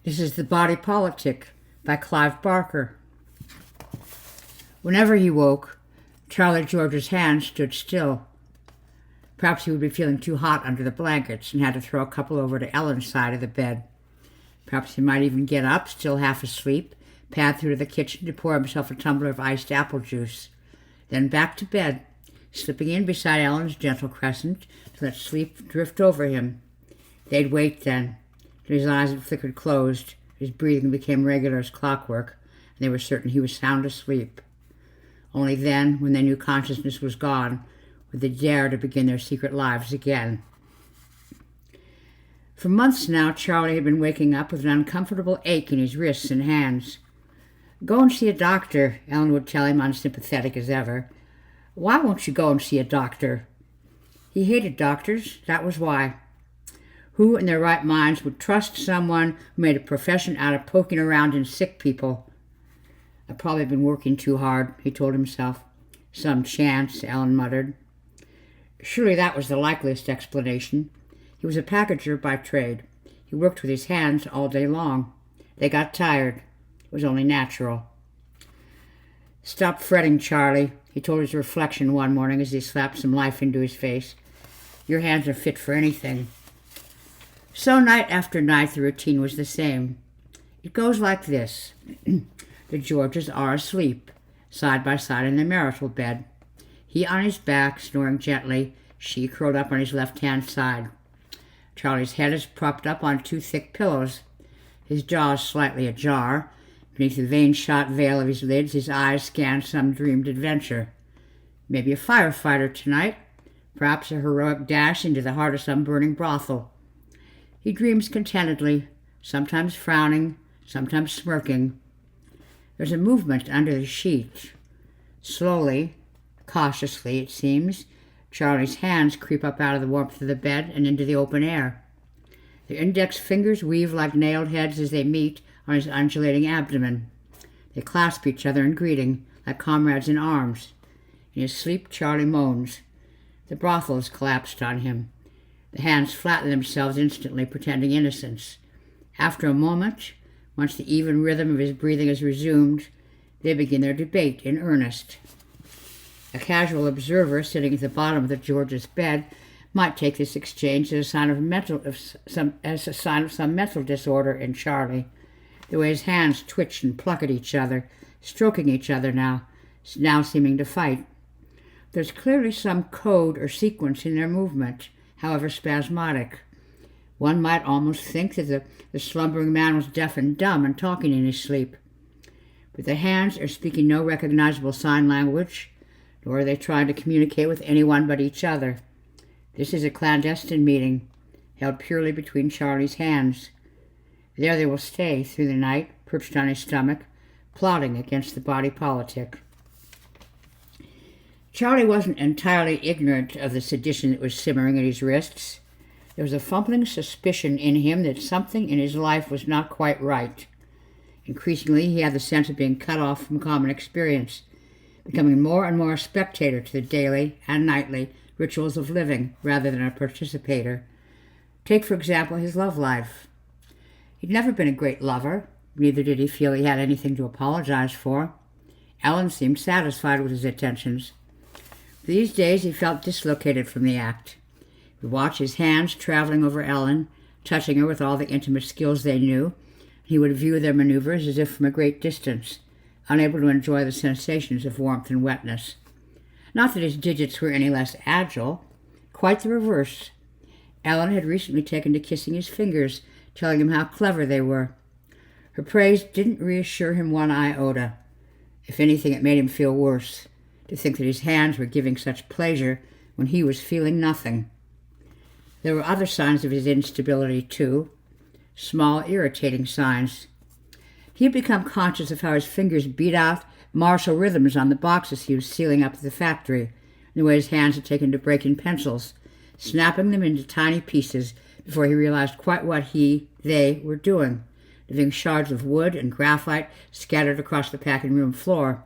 This is The Body Politic by Clive Barker. Whenever he woke, Charlie George's hand stood still. Perhaps he would be feeling too hot under the blankets and had to throw a couple over to Ellen's side of the bed. Perhaps he might even get up, still half asleep, pad through to the kitchen to pour himself a tumbler of iced apple juice. Then back to bed, slipping in beside Ellen's gentle crescent to let sleep drift over him. They'd wait then, till his eyes had flickered closed, his breathing became regular as clockwork, and they were certain he was sound asleep. Only then, when they knew consciousness was gone, would they dare to begin their secret lives again. For months now, Charlie had been waking up with an uncomfortable ache in his wrists and hands. "Go and see a doctor," Ellen would tell him, unsympathetic as ever. "Why won't you go and see a doctor?" He hated doctors, that was why. Who in their right minds would trust someone who made a profession out of poking around in sick people? "I've probably been working too hard," he told himself. "Some chance," Ellen muttered. Surely that was the likeliest explanation. He was a packager by trade. He worked with his hands all day long. They got tired. It was only natural. "Stop fretting, Charlie," he told his reflection one morning as he slapped some life into his face. "Your hands are fit for anything." So night after night the routine was the same. It goes like this. The Georges are asleep, side by side in their marital bed. He on his back, snoring gently, she curled up on his left-hand side. Charlie's head is propped up on two thick pillows, his jaws slightly ajar. Beneath the vein-shot veil of his lids, his eyes scan some dreamed adventure. Maybe a firefighter tonight, perhaps a heroic dash into the heart of some burning brothel. He dreams contentedly, sometimes frowning, sometimes smirking. There's a movement under the sheet. Slowly, cautiously, it seems, Charlie's hands creep up out of the warmth of the bed and into the open air. Their index fingers weave like nailed heads as they meet on his undulating abdomen. They clasp each other in greeting, like comrades in arms. In his sleep, Charlie moans. The brothel has collapsed on him. The hands flatten themselves instantly, pretending innocence. After a moment, once the even rhythm of his breathing is resumed, they begin their debate in earnest. A casual observer sitting at the bottom of the George's bed might take this exchange as a sign of some mental disorder in Charlie. The way his hands twitch and pluck at each other, stroking each other now seeming to fight. There's clearly some code or sequence in their movement, however spasmodic. One might almost think that the slumbering man was deaf and dumb and talking in his sleep. But the hands are speaking no recognizable sign language, nor are they trying to communicate with anyone but each other. This is a clandestine meeting, held purely between Charlie's hands. There they will stay through the night, perched on his stomach, plotting against the body politic. Charlie wasn't entirely ignorant of the sedition that was simmering at his wrists. There was a fumbling suspicion in him that something in his life was not quite right. Increasingly, he had the sense of being cut off from common experience, becoming more and more a spectator to the daily and nightly rituals of living rather than a participator. Take, for example, his love life. He'd never been a great lover, neither did he feel he had anything to apologize for. Ellen seemed satisfied with his attentions. These days he felt dislocated from the act. He would watch his hands traveling over Ellen, touching her with all the intimate skills they knew. He would view their maneuvers as if from a great distance, unable to enjoy the sensations of warmth and wetness. Not that his digits were any less agile, quite the reverse. Ellen had recently taken to kissing his fingers, telling him how clever they were. Her praise didn't reassure him one iota. If anything, it made him feel worse, to think that his hands were giving such pleasure when he was feeling nothing. There were other signs of his instability, too, small, irritating signs. He had become conscious of how his fingers beat out martial rhythms on the boxes he was sealing up at the factory, and the way his hands had taken to breaking pencils, snapping them into tiny pieces before he realized quite what they were doing, leaving shards of wood and graphite scattered across the packing room floor.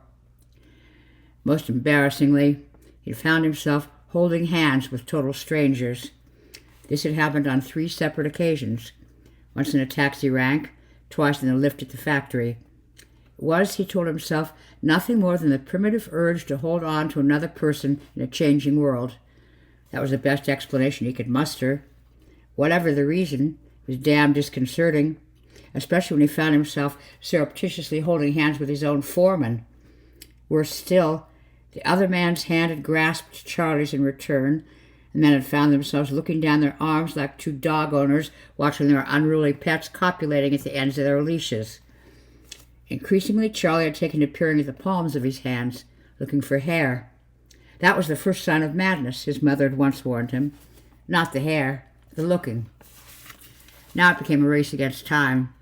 Most embarrassingly, he found himself holding hands with total strangers. This had happened on 3 separate occasions. Once in a taxi rank, twice in the lift at the factory. It was, he told himself, nothing more than the primitive urge to hold on to another person in a changing world. That was the best explanation he could muster. Whatever the reason, it was damn disconcerting, especially when he found himself surreptitiously holding hands with his own foreman. Worse still, the other man's hand had grasped Charlie's in return, and men had found themselves looking down their arms like two dog owners watching their unruly pets copulating at the ends of their leashes. Increasingly, Charlie had taken to peering at the palms of his hands, looking for hair. That was the first sign of madness, his mother had once warned him. Not the hair, the looking. Now it became a race against time.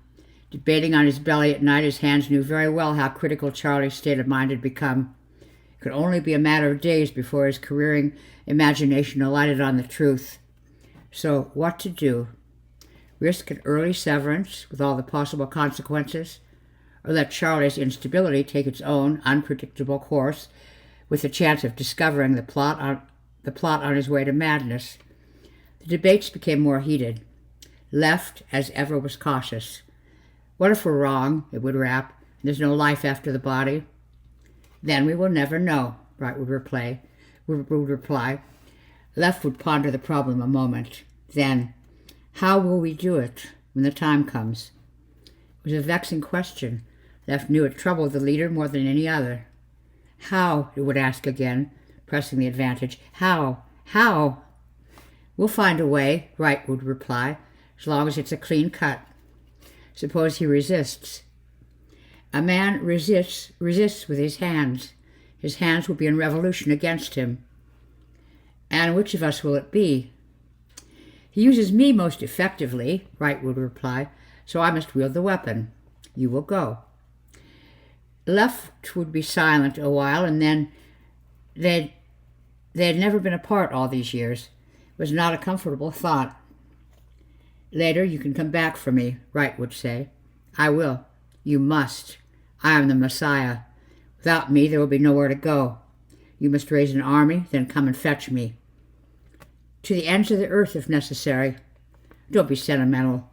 Debating on his belly at night, his hands knew very well how critical Charlie's state of mind had become. It could only be a matter of days before his careering imagination alighted on the truth. So, what to do? Risk an early severance with all the possible consequences, or let Charlie's instability take its own unpredictable course, with the chance of discovering the plot on his way to madness. The debates became more heated. Left, as ever, was cautious. What if we're wrong? It would rap. There's no life after the body. Then we will never know, Right would reply. Left would ponder the problem a moment. Then, how will we do it when the time comes? It was a vexing question. Left knew it troubled the leader more than any other. How? It would ask again, pressing the advantage. How? How? We'll find a way, Right would reply, as long as it's a clean cut. Suppose he resists. A man resists with his hands. His hands will be in revolution against him. And which of us will it be? He uses me most effectively, Right would reply, so I must wield the weapon. You will go. Left would be silent a while, and then they had never been apart all these years. It was not a comfortable thought. Later you can come back for me, Right would say. I will. You must. I am the Messiah. Without me there will be nowhere to go. You must raise an army, then come and fetch me. To the ends of the earth if necessary. Don't be sentimental.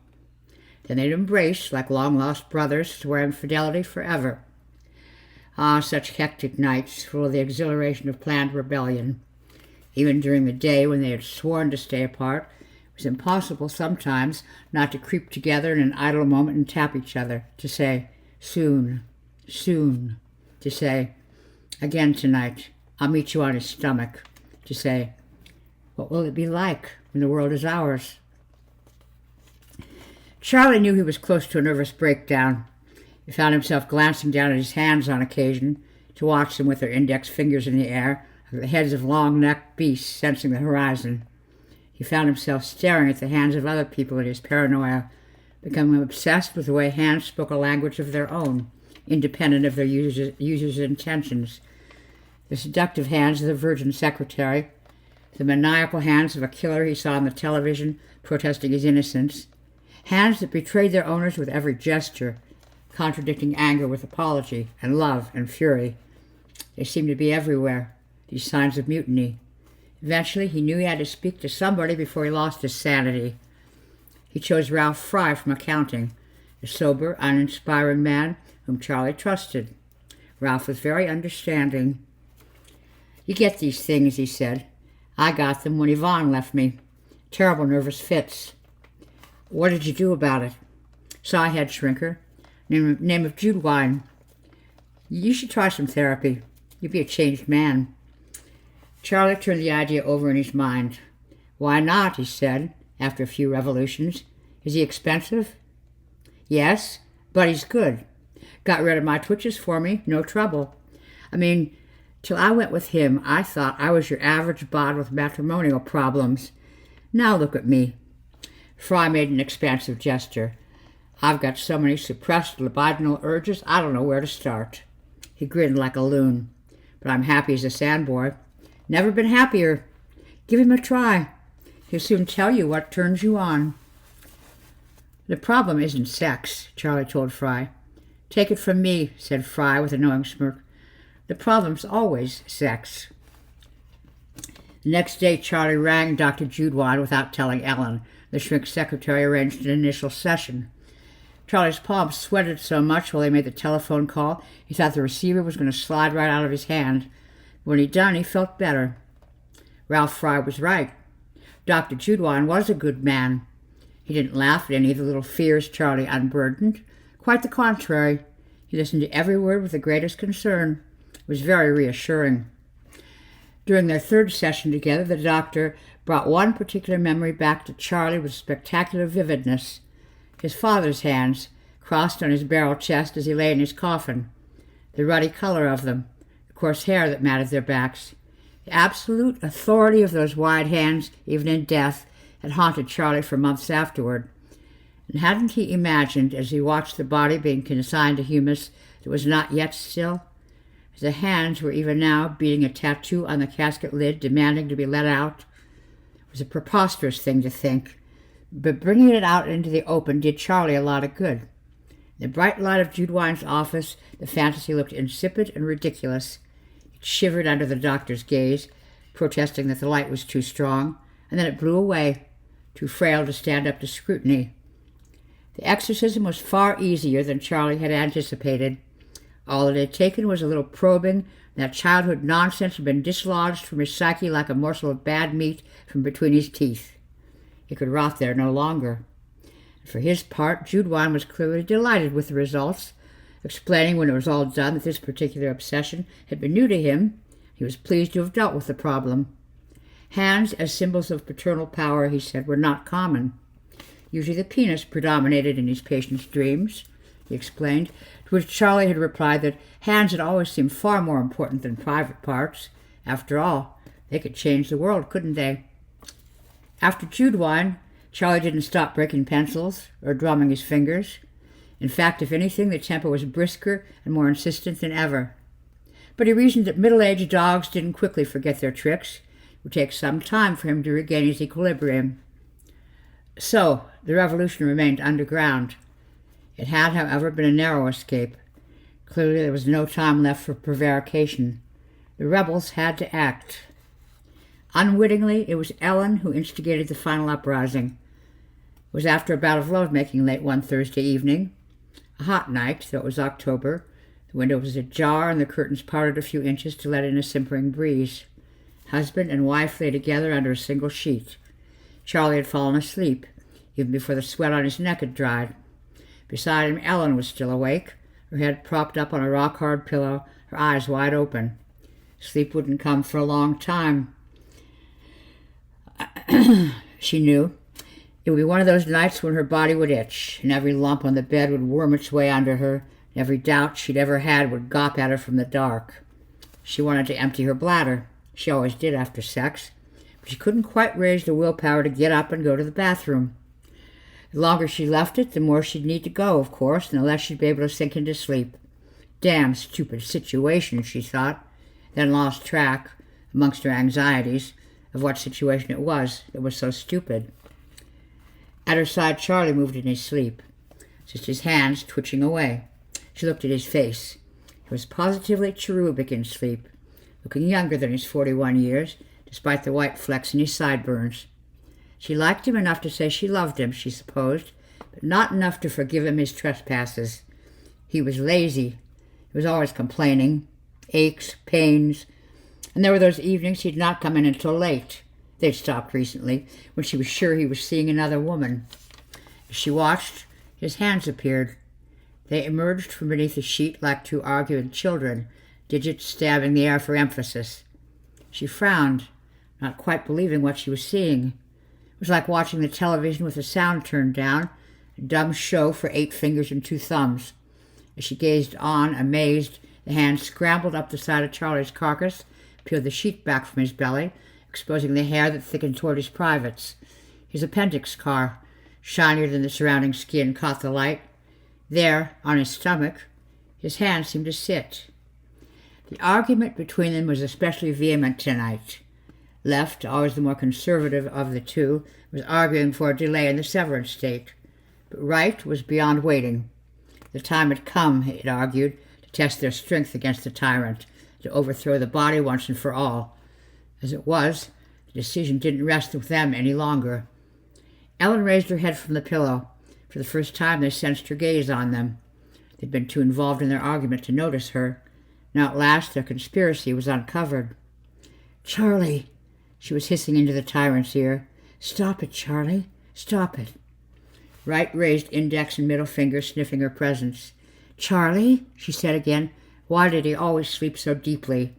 Then they'd embrace, like long-lost brothers, swear in fidelity forever. Ah, such hectic nights, full of the exhilaration of planned rebellion. Even during the day, when they had sworn to stay apart, it was impossible sometimes not to creep together in an idle moment and tap each other, to say, soon, soon, to say, again tonight, I'll meet you on his stomach, to say, what will it be like when the world is ours? Charlie knew he was close to a nervous breakdown. He found himself glancing down at his hands on occasion to watch them with their index fingers in the air, like the heads of long-necked beasts sensing the horizon. He found himself staring at the hands of other people in his paranoia, becoming obsessed with the way hands spoke a language of their own, independent of their users' intentions. The seductive hands of the virgin secretary, the maniacal hands of a killer he saw on the television protesting his innocence, hands that betrayed their owners with every gesture, contradicting anger with apology, and love and fury. They seemed to be everywhere, these signs of mutiny. Eventually, he knew he had to speak to somebody before he lost his sanity. He chose Ralph Fry from accounting, a sober, uninspiring man whom Charlie trusted. Ralph was very understanding. You get these things, he said. I got them when Yvonne left me. Terrible nervous fits. What did you do about it? Saw a head shrinker. Name of Jude Wine. You should try some therapy. You'd be a changed man. Charlie turned the idea over in his mind. Why not, he said, after a few revolutions. Is he expensive? Yes, but he's good. Got rid of my twitches for me, no trouble. I mean, till I went with him, I thought I was your average bod with matrimonial problems. Now look at me. Fry made an expansive gesture. I've got so many suppressed libidinal urges, I don't know where to start. He grinned like a loon. But I'm happy as a sandboy. Never been happier. Give him a try. He'll soon tell you what turns you on. The problem isn't sex, Charlie told Fry. Take it from me, said Fry with a knowing smirk. The problem's always sex. The next day, Charlie rang Dr. Judewine without telling Ellen. The shrink's secretary arranged an initial session. Charlie's palms sweated so much while he made the telephone call, he thought the receiver was going to slide right out of his hand. When he'd done, he felt better. Ralph Fry was right. Dr. Judwine was a good man. He didn't laugh at any of the little fears Charlie unburdened. Quite the contrary. He listened to every word with the greatest concern. It was very reassuring. During their third session together, the doctor brought one particular memory back to Charlie with spectacular vividness. His father's hands, crossed on his barrel chest as he lay in his coffin. The ruddy color of them, the coarse hair that matted their backs. The absolute authority of those wide hands, even in death, had haunted Charlie for months afterward. And hadn't he imagined, as he watched the body being consigned to humus that was not yet still, as the hands were even now beating a tattoo on the casket lid, demanding to be let out? It was a preposterous thing to think, but bringing it out into the open did Charlie a lot of good. In the bright light of Judwine's office, the fantasy looked insipid and ridiculous. It shivered under the doctor's gaze, protesting that the light was too strong, and then it blew away, too frail to stand up to scrutiny. The exorcism was far easier than Charlie had anticipated. All it had taken was a little probing, and that childhood nonsense had been dislodged from his psyche like a morsel of bad meat from between his teeth. It could rot there no longer. For his part, Judwine was clearly delighted with the results, explaining when it was all done that this particular obsession had been new to him. He was pleased to have dealt with the problem. Hands as symbols of paternal power, he said, were not common. Usually the penis predominated in his patients' dreams, he explained, to which Charlie had replied that hands had always seemed far more important than private parts. After all, they could change the world, couldn't they? After Judwine, Charlie didn't stop breaking pencils or drumming his fingers. In fact, if anything, the tempo was brisker and more insistent than ever. But he reasoned that middle-aged dogs didn't quickly forget their tricks. It would take some time for him to regain his equilibrium. So, the revolution remained underground. It had, however, been a narrow escape. Clearly there was no time left for prevarication. The rebels had to act. Unwittingly, it was Ellen who instigated the final uprising. It was after a bout of lovemaking late one Thursday evening. A hot night, though it was October. The window was ajar and the curtains parted a few inches to let in a simpering breeze. Husband and wife lay together under a single sheet. Charlie had fallen asleep, even before the sweat on his neck had dried. Beside him, Ellen was still awake, her head propped up on a rock-hard pillow, her eyes wide open. Sleep wouldn't come for a long time. She knew. It would be one of those nights when her body would itch, and every lump on the bed would worm its way under her, and every doubt she'd ever had would gawp at her from the dark. She wanted to empty her bladder. She always did after sex. But she couldn't quite raise the willpower to get up and go to the bathroom. The longer she left it, the more she'd need to go, of course, and the less she'd be able to sink into sleep. Damn stupid situation, she thought, then lost track, amongst her anxieties, of what situation it was that was so stupid. At her side, Charlie moved in his sleep, just his hands twitching away. She looked at his face. He was positively cherubic in sleep, looking younger than his 41 years, despite the white flecks in his sideburns. She liked him enough to say she loved him, she supposed, but not enough to forgive him his trespasses. He was lazy. He was always complaining, aches, pains, and there were those evenings he'd not come in until late. They'd stopped recently, when she was sure he was seeing another woman. As she watched, his hands appeared. They emerged from beneath the sheet like two arguing children, digits stabbing the air for emphasis. She frowned, not quite believing what she was seeing. It was like watching the television with the sound turned down, a dumb show for 8 fingers and 2 thumbs. As she gazed on, amazed, the hand scrambled up the side of Charlie's carcass, peeled the sheet back from his belly, exposing the hair that thickened toward his privates. His appendix scar, shinier than the surrounding skin, caught the light. There, on his stomach, his hand seemed to sit. The argument between them was especially vehement tonight. Left, always the more conservative of the two, was arguing for a delay in the severance date. But Right was beyond waiting. The time had come, it argued, to test their strength against the tyrant, to overthrow the body once and for all. As it was, the decision didn't rest with them any longer. Ellen raised her head from the pillow. For the first time they sensed her gaze on them. They'd been too involved in their argument to notice her. Now at last their conspiracy was uncovered. "Charlie," she was hissing into the tyrant's ear. "Stop it, Charlie. Stop it." Right raised index and middle finger sniffing her presence. "Charlie," she said again. Why did he always sleep so deeply?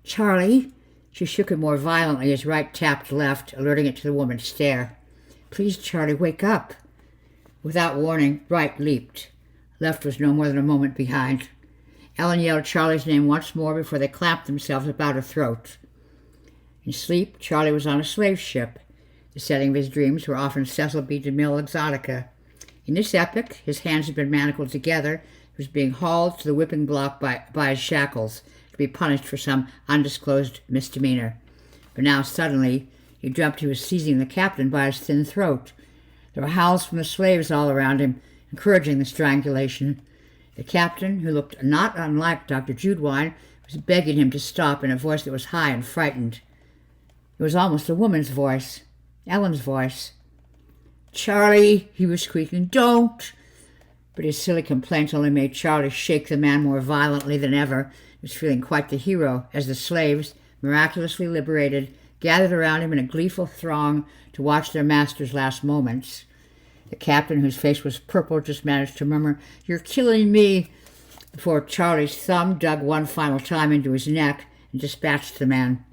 "Charlie." She shook him more violently as right tapped left, alerting it to the woman's stare. "Please, Charlie, wake up." Without warning, right leaped. Left was no more than a moment behind. Ellen yelled Charlie's name once more before they clamped themselves about her throat. In sleep, Charlie was on a slave ship. The setting of his dreams were often Cecil B. DeMille exotica. In this epoch, his hands had been manacled together. He was being hauled to the whipping block by his shackles to be punished for some undisclosed misdemeanor. But now, suddenly, he dreamt he was seizing the captain by his thin throat. There were howls from the slaves all around him, encouraging the strangulation. The captain, who looked not unlike Dr. Judwine, was begging him to stop in a voice that was high and frightened. It was almost a woman's voice, Ellen's voice. "Charlie," he was squeaking, "don't!" But his silly complaint only made Charlie shake the man more violently than ever. He was feeling quite the hero as the slaves, miraculously liberated, gathered around him in a gleeful throng to watch their master's last moments. The captain, whose face was purple, just managed to murmur, "You're killing me," before Charlie's thumb dug one final time into his neck and dispatched the man.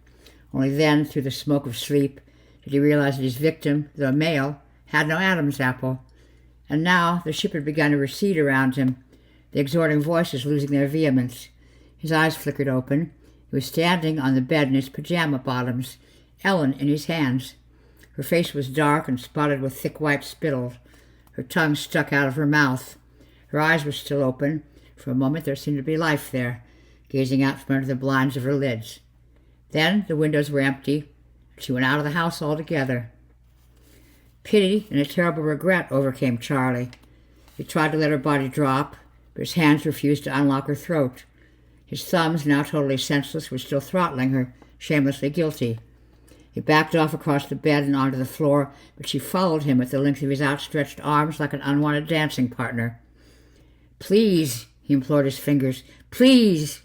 Only then, through the smoke of sleep, did he realize that his victim, though a male, had no Adam's apple. And now the ship had begun to recede around him, the exhorting voices losing their vehemence. His eyes flickered open. He was standing on the bed in his pajama bottoms, Ellen in his hands. Her face was dark and spotted with thick white spittle. Her tongue stuck out of her mouth. Her eyes were still open. For a moment there seemed to be life there, gazing out from under the blinds of her lids. Then the windows were empty, and she went out of the house altogether. Pity and a terrible regret overcame Charlie. He tried to let her body drop, but his hands refused to unlock her throat. His thumbs, now totally senseless, were still throttling her, shamelessly guilty. He backed off across the bed and onto the floor, but she followed him at the length of his outstretched arms like an unwanted dancing partner. "Please," he implored his fingers, "please."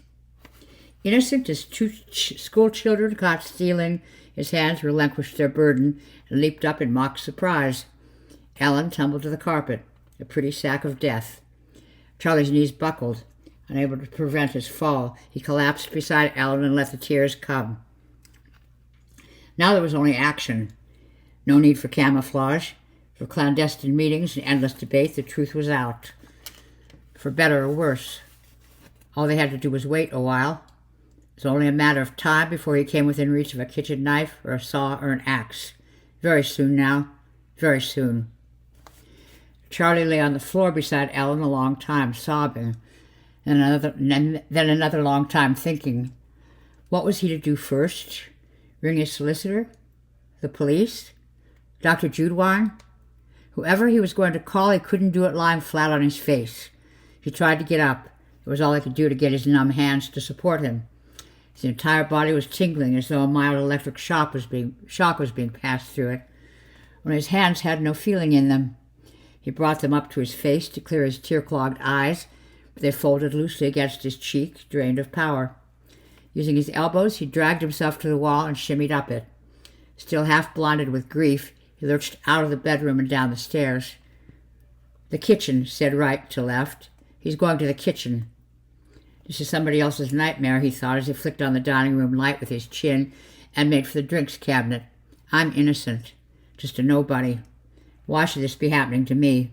Innocent as two school children caught stealing, his hands relinquished their burden and leaped up in mock surprise. Ellen tumbled to the carpet, a pretty sack of death. Charlie's knees buckled. Unable to prevent his fall, he collapsed beside Ellen and let the tears come. Now there was only action. No need for camouflage. For clandestine meetings and endless debate, the truth was out. For better or worse. All they had to do was wait a while. It was only a matter of time before he came within reach of a kitchen knife or a saw or an axe. Very soon now. Very soon. Charlie lay on the floor beside Ellen a long time, sobbing, and then another long time thinking. What was he to do first? Ring his solicitor? The police? Dr. Judwine? Whoever he was going to call, he couldn't do it lying flat on his face. He tried to get up. It was all he could do to get his numb hands to support him. His entire body was tingling as though a mild electric shock was being passed through it. When his hands had no feeling in them, he brought them up to his face to clear his tear-clogged eyes, but they folded loosely against his cheek, drained of power. Using his elbows, he dragged himself to the wall and shimmied up it. Still half blinded with grief, he lurched out of the bedroom and down the stairs. "The kitchen," said right to left. "He's going to the kitchen." This is somebody else's nightmare, he thought, as he flicked on the dining room light with his chin and made for the drinks cabinet. I'm innocent. Just a nobody. Why should this be happening to me?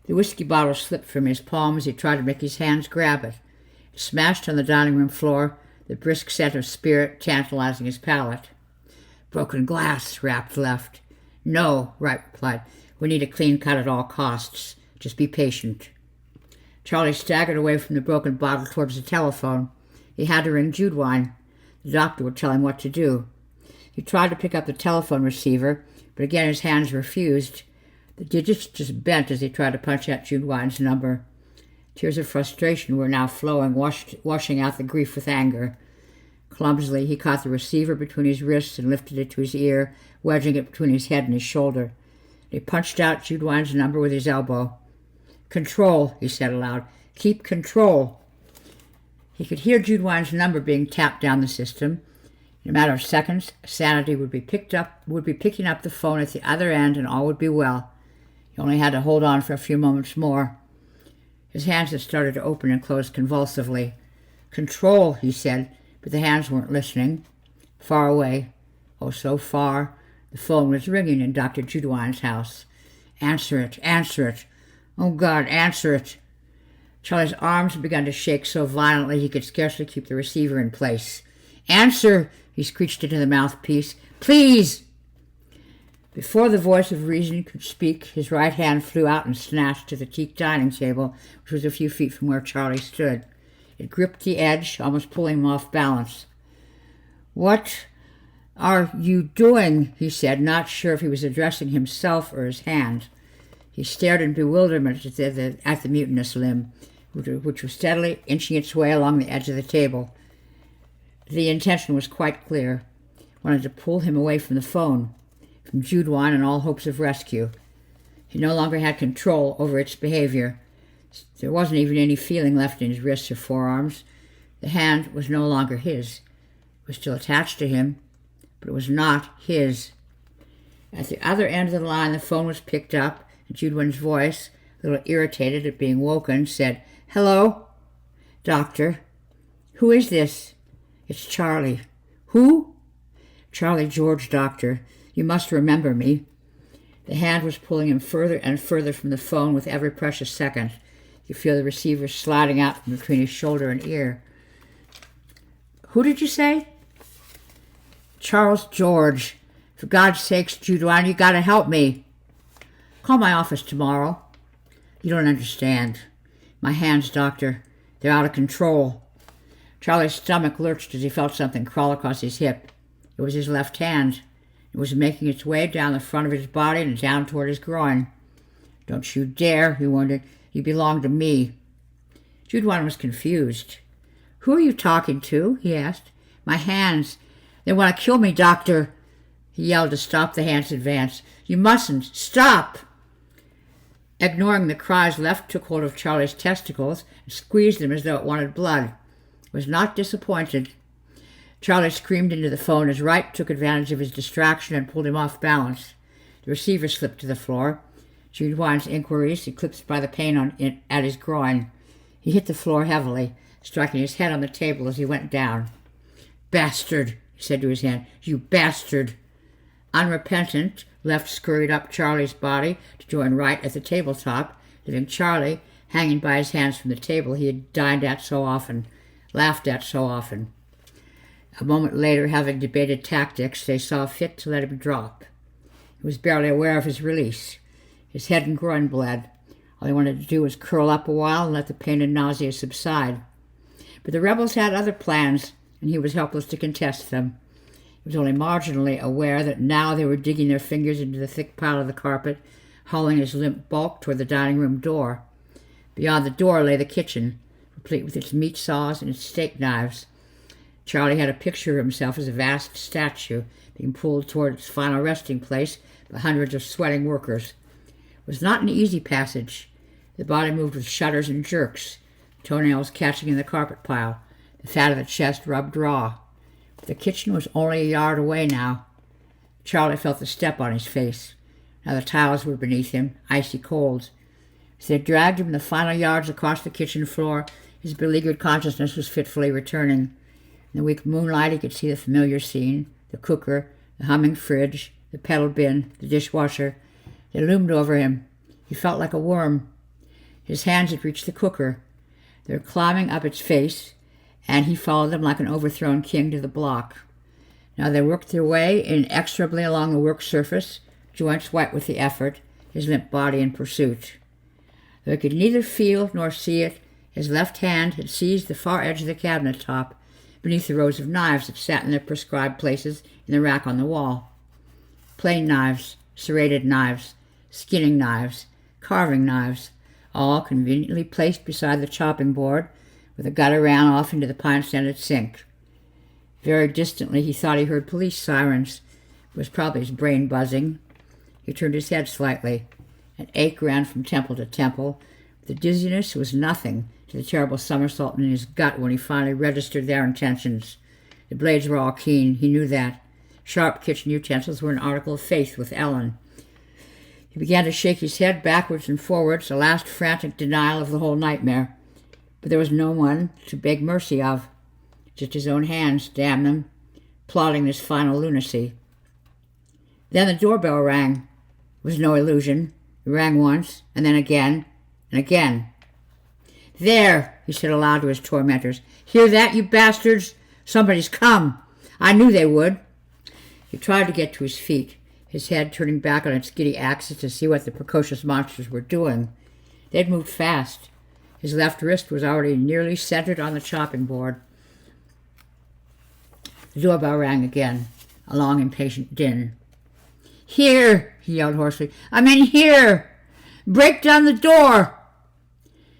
The whiskey bottle slipped from his palm as he tried to make his hands grab it. It smashed on the dining room floor, the brisk scent of spirit tantalizing his palate. "Broken glass," rapped left. "No," right replied. "We need a clean cut at all costs. Just be patient." Charlie staggered away from the broken bottle towards the telephone. He had to ring Judwine. The doctor would tell him what to do. He tried to pick up the telephone receiver, but again his hands refused. The digits just bent as he tried to punch out Judwine's number. Tears of frustration were now flowing, washing out the grief with anger. Clumsily, he caught the receiver between his wrists and lifted it to his ear, wedging it between his head and his shoulder. He punched out Judewine's number with his elbow. "Control," he said aloud. "Keep control." He could hear Judewine's number being tapped down the system. In a matter of seconds, Sanity would be picking up the phone at the other end, and all would be well. He only had to hold on for a few moments more. His hands had started to open and close convulsively. "Control," he said, but the hands weren't listening. Far away, oh so far, the phone was ringing in Dr. Judewine's house. "Answer it, answer it. Oh, God, answer it." Charlie's arms had begun to shake so violently he could scarcely keep the receiver in place. "Answer," he screeched into the mouthpiece. "Please." Before the voice of reason could speak, his right hand flew out and snatched to the teak dining table, which was a few feet from where Charlie stood. It gripped the edge, almost pulling him off balance. "What are you doing?" he said, not sure if he was addressing himself or his hand. He stared in bewilderment at the mutinous limb, which was steadily inching its way along the edge of the table. The intention was quite clear. Wanted to pull him away from the phone, from Judewine and all hopes of rescue. He no longer had control over its behavior. There wasn't even any feeling left in his wrists or forearms. The hand was no longer his. It was still attached to him, but it was not his. At the other end of the line, the phone was picked up, and Judewine's voice, a little irritated at being woken, said, "Hello? Doctor. Who is this?" "It's Charlie." "Who?" "Charlie George, doctor. You must remember me." The hand was pulling him further and further from the phone with every precious second. You could feel the receiver sliding out from between his shoulder and ear. "Who did you say?" "Charles George. For God's sakes, Judewine, you gotta help me." "Call my office tomorrow." "You don't understand. My hands, doctor. They're out of control." Charlie's stomach lurched as he felt something crawl across his hip. It was his left hand. It was making its way down the front of his body and down toward his groin. "Don't you dare," he warned. "You belong to me." Judewine was confused. "Who are you talking to?" he asked. "My hands. They want to kill me, doctor." He yelled to stop the hand's advance. "You mustn't. Stop!" Ignoring the cries, left took hold of Charlie's testicles and squeezed them as though it wanted blood. It was not disappointed. Charlie screamed into the phone as Wright took advantage of his distraction and pulled him off balance. The receiver slipped to the floor. Judewine's inquiries eclipsed by the pain at his groin. He hit the floor heavily, striking his head on the table as he went down. "Bastard," he said to his hand. "You bastard." Unrepentant, Left scurried up Charlie's body to join Wright at the tabletop, leaving Charlie hanging by his hands from the table he had dined at so often, laughed at so often. A moment later, having debated tactics, they saw fit to let him drop. He was barely aware of his release. His head and groin bled. All he wanted to do was curl up a while and let the pain and nausea subside. But the rebels had other plans, and he was helpless to contest them. He was only marginally aware that now they were digging their fingers into the thick pile of the carpet, hauling his limp bulk toward the dining room door. Beyond the door lay the kitchen, replete with its meat saws and its steak knives. Charlie had a picture of himself as a vast statue being pulled toward its final resting place by hundreds of sweating workers. It was not an easy passage. The body moved with shudders and jerks, toenails catching in the carpet pile. The fat of the chest rubbed raw. The kitchen was only a yard away now. Charlie felt the step on his face. Now the tiles were beneath him, icy cold. As they dragged him the final yards across the kitchen floor, his beleaguered consciousness was fitfully returning. In the weak moonlight he could see the familiar scene, the cooker, the humming fridge, the pedal bin, the dishwasher. They loomed over him. He felt like a worm. His hands had reached the cooker. They were climbing up its face, and he followed them like an overthrown king to the block. Now they worked their way inexorably along the work surface, joints white with the effort, his limp body in pursuit. Though he could neither feel nor see it, his left hand had seized the far edge of the cabinet top, beneath the rows of knives that sat in their prescribed places in the rack on the wall. Plain knives, serrated knives, skinning knives, carving knives, all conveniently placed beside the chopping board, where the gutter ran off into the pine-scented sink. Very distantly he thought he heard police sirens. It was probably his brain buzzing. He turned his head slightly. An ache ran from temple to temple. The dizziness was nothing to the terrible somersault in his gut when he finally registered their intentions. The blades were all keen. He knew that. Sharp kitchen utensils were an article of faith with Ellen. He began to shake his head backwards and forwards, a last frantic denial of the whole nightmare. But there was no one to beg mercy of. Just his own hands, damn them, plotting this final lunacy. Then the doorbell rang. It was no illusion. It rang once, and then again, and again. "There," he said aloud to his tormentors. "Hear that, you bastards? Somebody's come. I knew they would." He tried to get to his feet, his head turning back on its giddy axis to see what the precocious monsters were doing. They'd moved fast. His left wrist was already nearly centered on the chopping board. The doorbell rang again, a long, impatient din. "Here!" he yelled hoarsely. "I'm in here! Break down the door!"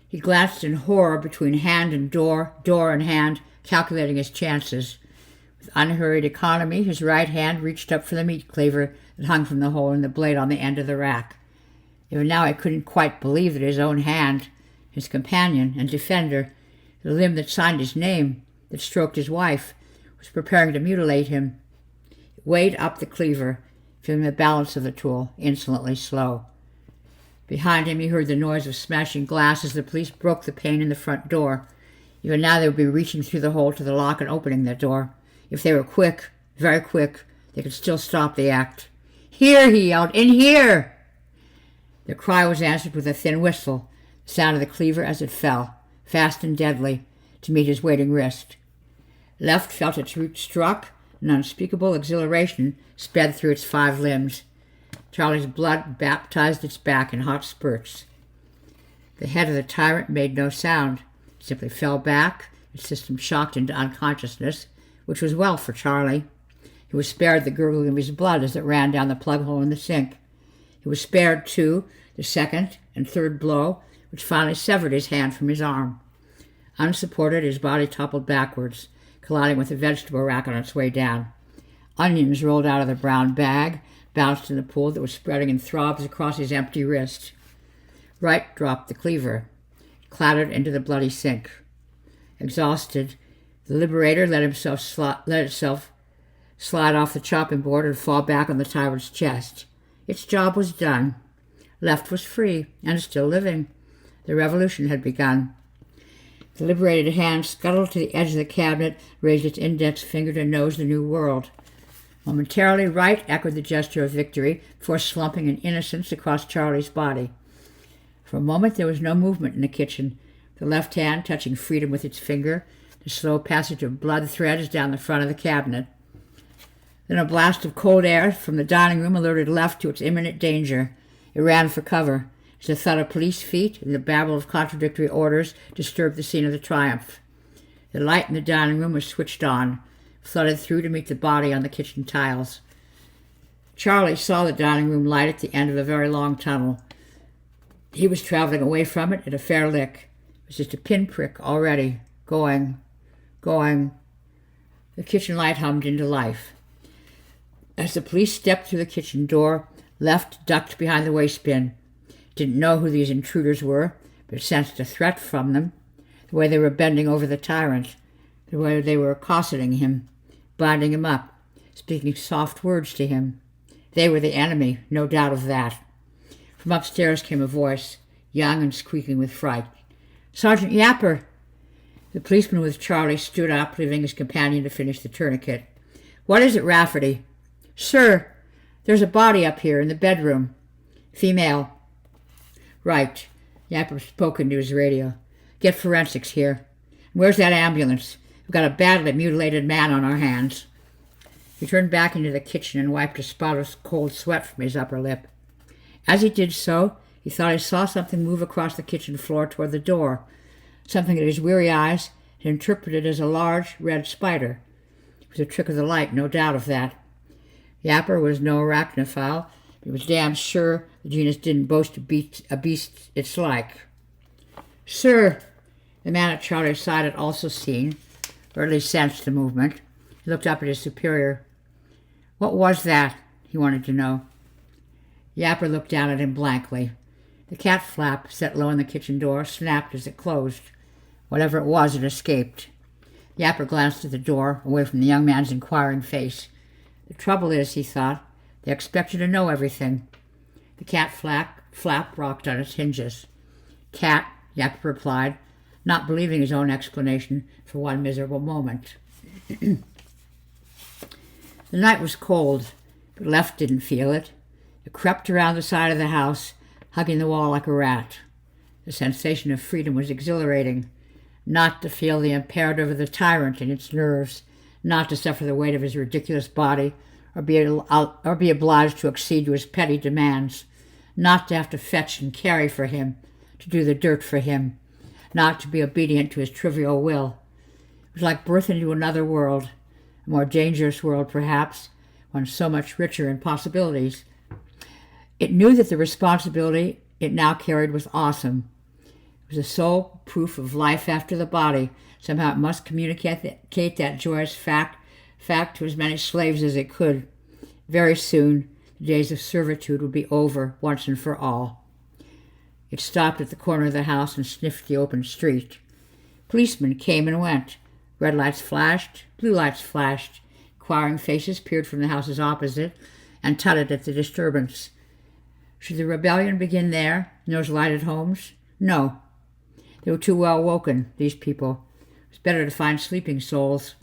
He glanced in horror between hand and door and hand, calculating his chances. With unhurried economy, his right hand reached up for the meat cleaver that hung from the hole in the blade on the end of the rack. Even now he couldn't quite believe that his own hand, his companion and defender, the limb that signed his name, that stroked his wife, was preparing to mutilate him. He weighed up the cleaver, feeling the balance of the tool, insolently slow. Behind him he heard the noise of smashing glass as the police broke the pane in the front door. Even now they would be reaching through the hole to the lock and opening the door. If they were quick, very quick, they could still stop the act. "Here!" he yelled. "In here!" The cry was answered with a thin whistle, the sound of the cleaver as it fell, fast and deadly, to meet his waiting wrist. Left felt its root struck, and unspeakable exhilaration sped through its 5 limbs. Charlie's blood baptized its back in hot spurts. The head of the tyrant made no sound. It simply fell back, its system shocked into unconsciousness, which was well for Charlie. He was spared the gurgling of his blood as it ran down the plug hole in the sink. He was spared, too, the second and third blow, which finally severed his hand from his arm. Unsupported, his body toppled backwards, colliding with the vegetable rack on its way down. Onions rolled out of the brown bag, bounced in the pool that was spreading in throbs across his empty wrist. Right dropped the cleaver. It clattered into the bloody sink. Exhausted, the Liberator let itself slide off the chopping board and fall back on the tyrant's chest. Its job was done. Left was free, and still living. The revolution had begun. The liberated hand scuttled to the edge of the cabinet, raised its index finger to nose the new world. Momentarily, right echoed the gesture of victory, before slumping in innocence across Charlie's body. For a moment there was no movement in the kitchen, the left hand touching freedom with its finger, the slow passage of blood threads down the front of the cabinet. Then a blast of cold air from the dining room alerted Left to its imminent danger. It ran for cover, as the thud of police feet and the babble of contradictory orders disturbed the scene of the triumph. The light in the dining room was switched on, flooded through to meet the body on the kitchen tiles. Charlie saw the dining room light at the end of a very long tunnel. He was traveling away from it at a fair lick. It was just a pinprick already, going. The kitchen light hummed into life. As the police stepped through the kitchen door, Left ducked behind the waste bin. Didn't know who these intruders were, but sensed a threat from them. The way they were bending over the tyrant, the way they were accosting him, binding him up, speaking soft words to him. They were the enemy, no doubt of that. From upstairs came a voice, young and squeaking with fright. "Sergeant Yapper!" The policeman with Charlie stood up, leaving his companion to finish the tourniquet. "What is it, Rafferty?" "Sir, there's a body up here in the bedroom. Female." "Right." Yapper spoke into his radio. "Get forensics here. Where's that ambulance? We've got a badly mutilated man on our hands." He turned back into the kitchen and wiped a spot of cold sweat from his upper lip. As he did so, he thought he saw something move across the kitchen floor toward the door, something that his weary eyes had interpreted as a large red spider. It was a trick of the light, no doubt of that. Yapper was no arachnophile, but he was damn sure the genus didn't boast a beast its like. "Sir," the man at Charlie's side had also seen, or at least sensed the movement. He looked up at his superior. "What was that?" he wanted to know. Yapper looked down at him blankly. The cat flap, set low on the kitchen door, snapped as it closed. Whatever it was, it escaped. Yapper glanced at the door, away from the young man's inquiring face. The trouble is, he thought, they expect you to know everything. The cat flap rocked on its hinges. Cat, Yapper replied, not believing his own explanation for one miserable moment. The night was cold, but Left didn't feel it. It crept around the side of the house, hugging the wall like a rat. The sensation of freedom was exhilarating. Not to feel the imperative of the tyrant in its nerves, not to suffer the weight of his ridiculous body, or be obliged to accede to his petty demands, not to have to fetch and carry for him, to do the dirt for him, not to be obedient to his trivial will. It was like birth into another world, a more dangerous world perhaps, one so much richer in possibilities. It knew that the responsibility it now carried was awesome. It was the sole proof of life after the body. Somehow it must communicate that joyous fact to as many slaves as it could. Very soon, the days of servitude would be over once and for all. It stopped at the corner of the house and sniffed the open street. Policemen came and went. Red lights flashed, blue lights flashed. Inquiring faces peered from the houses opposite and tutted at the disturbance. Should the rebellion begin there, in those lighted homes? No. They were too well woken, these people. It was better to find sleeping souls.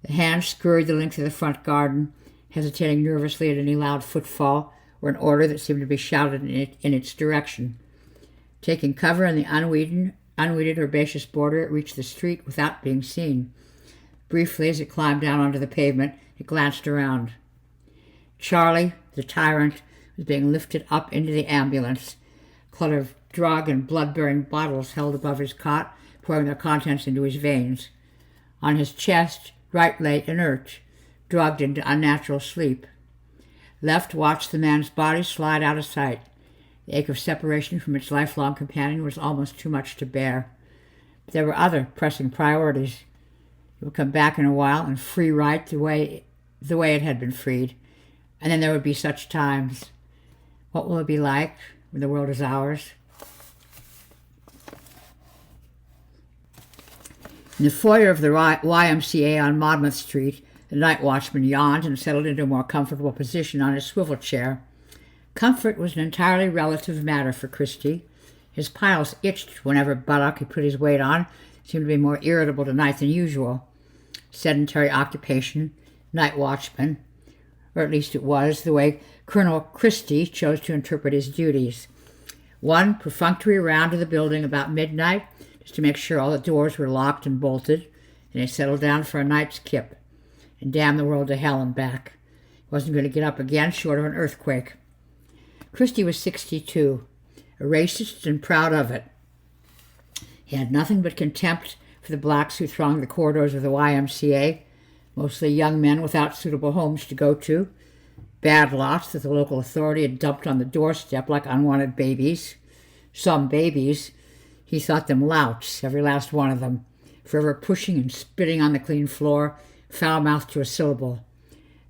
The hand scurried the length of the front garden, hesitating nervously at any loud footfall or an order that seemed to be shouted in its direction. Taking cover in the unweeded herbaceous border, it reached the street without being seen. Briefly, as it climbed down onto the pavement, it glanced around. Charlie, the tyrant, was being lifted up into the ambulance. A clutter of drug and blood-bearing bottles held above his cot, pouring their contents into his veins. On his chest, right lay inert, drugged into unnatural sleep. Left watched the man's body slide out of sight. The ache of separation from its lifelong companion was almost too much to bear. But there were other pressing priorities. It would come back in a while and free right the way it had been freed. And then there would be such times. What will it be like when the world is ours? In the foyer of the YMCA on Monmouth Street, the night watchman yawned and settled into a more comfortable position on his swivel chair. Comfort was an entirely relative matter for Christie. His piles itched whenever buttock he put his weight on, seemed to be more irritable tonight than usual. Sedentary occupation, night watchman, or at least it was the way Colonel Christie chose to interpret his duties. One perfunctory round of the building about midnight, just to make sure all the doors were locked and bolted, and he settled down for a night's kip, and damn the world to hell and back. He wasn't going to get up again short of an earthquake. Christie was 62, a racist and proud of it. He had nothing but contempt for the blacks who thronged the corridors of the YMCA, mostly young men without suitable homes to go to, bad lots that the local authority had dumped on the doorstep like unwanted babies. Some babies. He thought them louts, every last one of them, forever pushing and spitting on the clean floor, foul-mouthed to a syllable.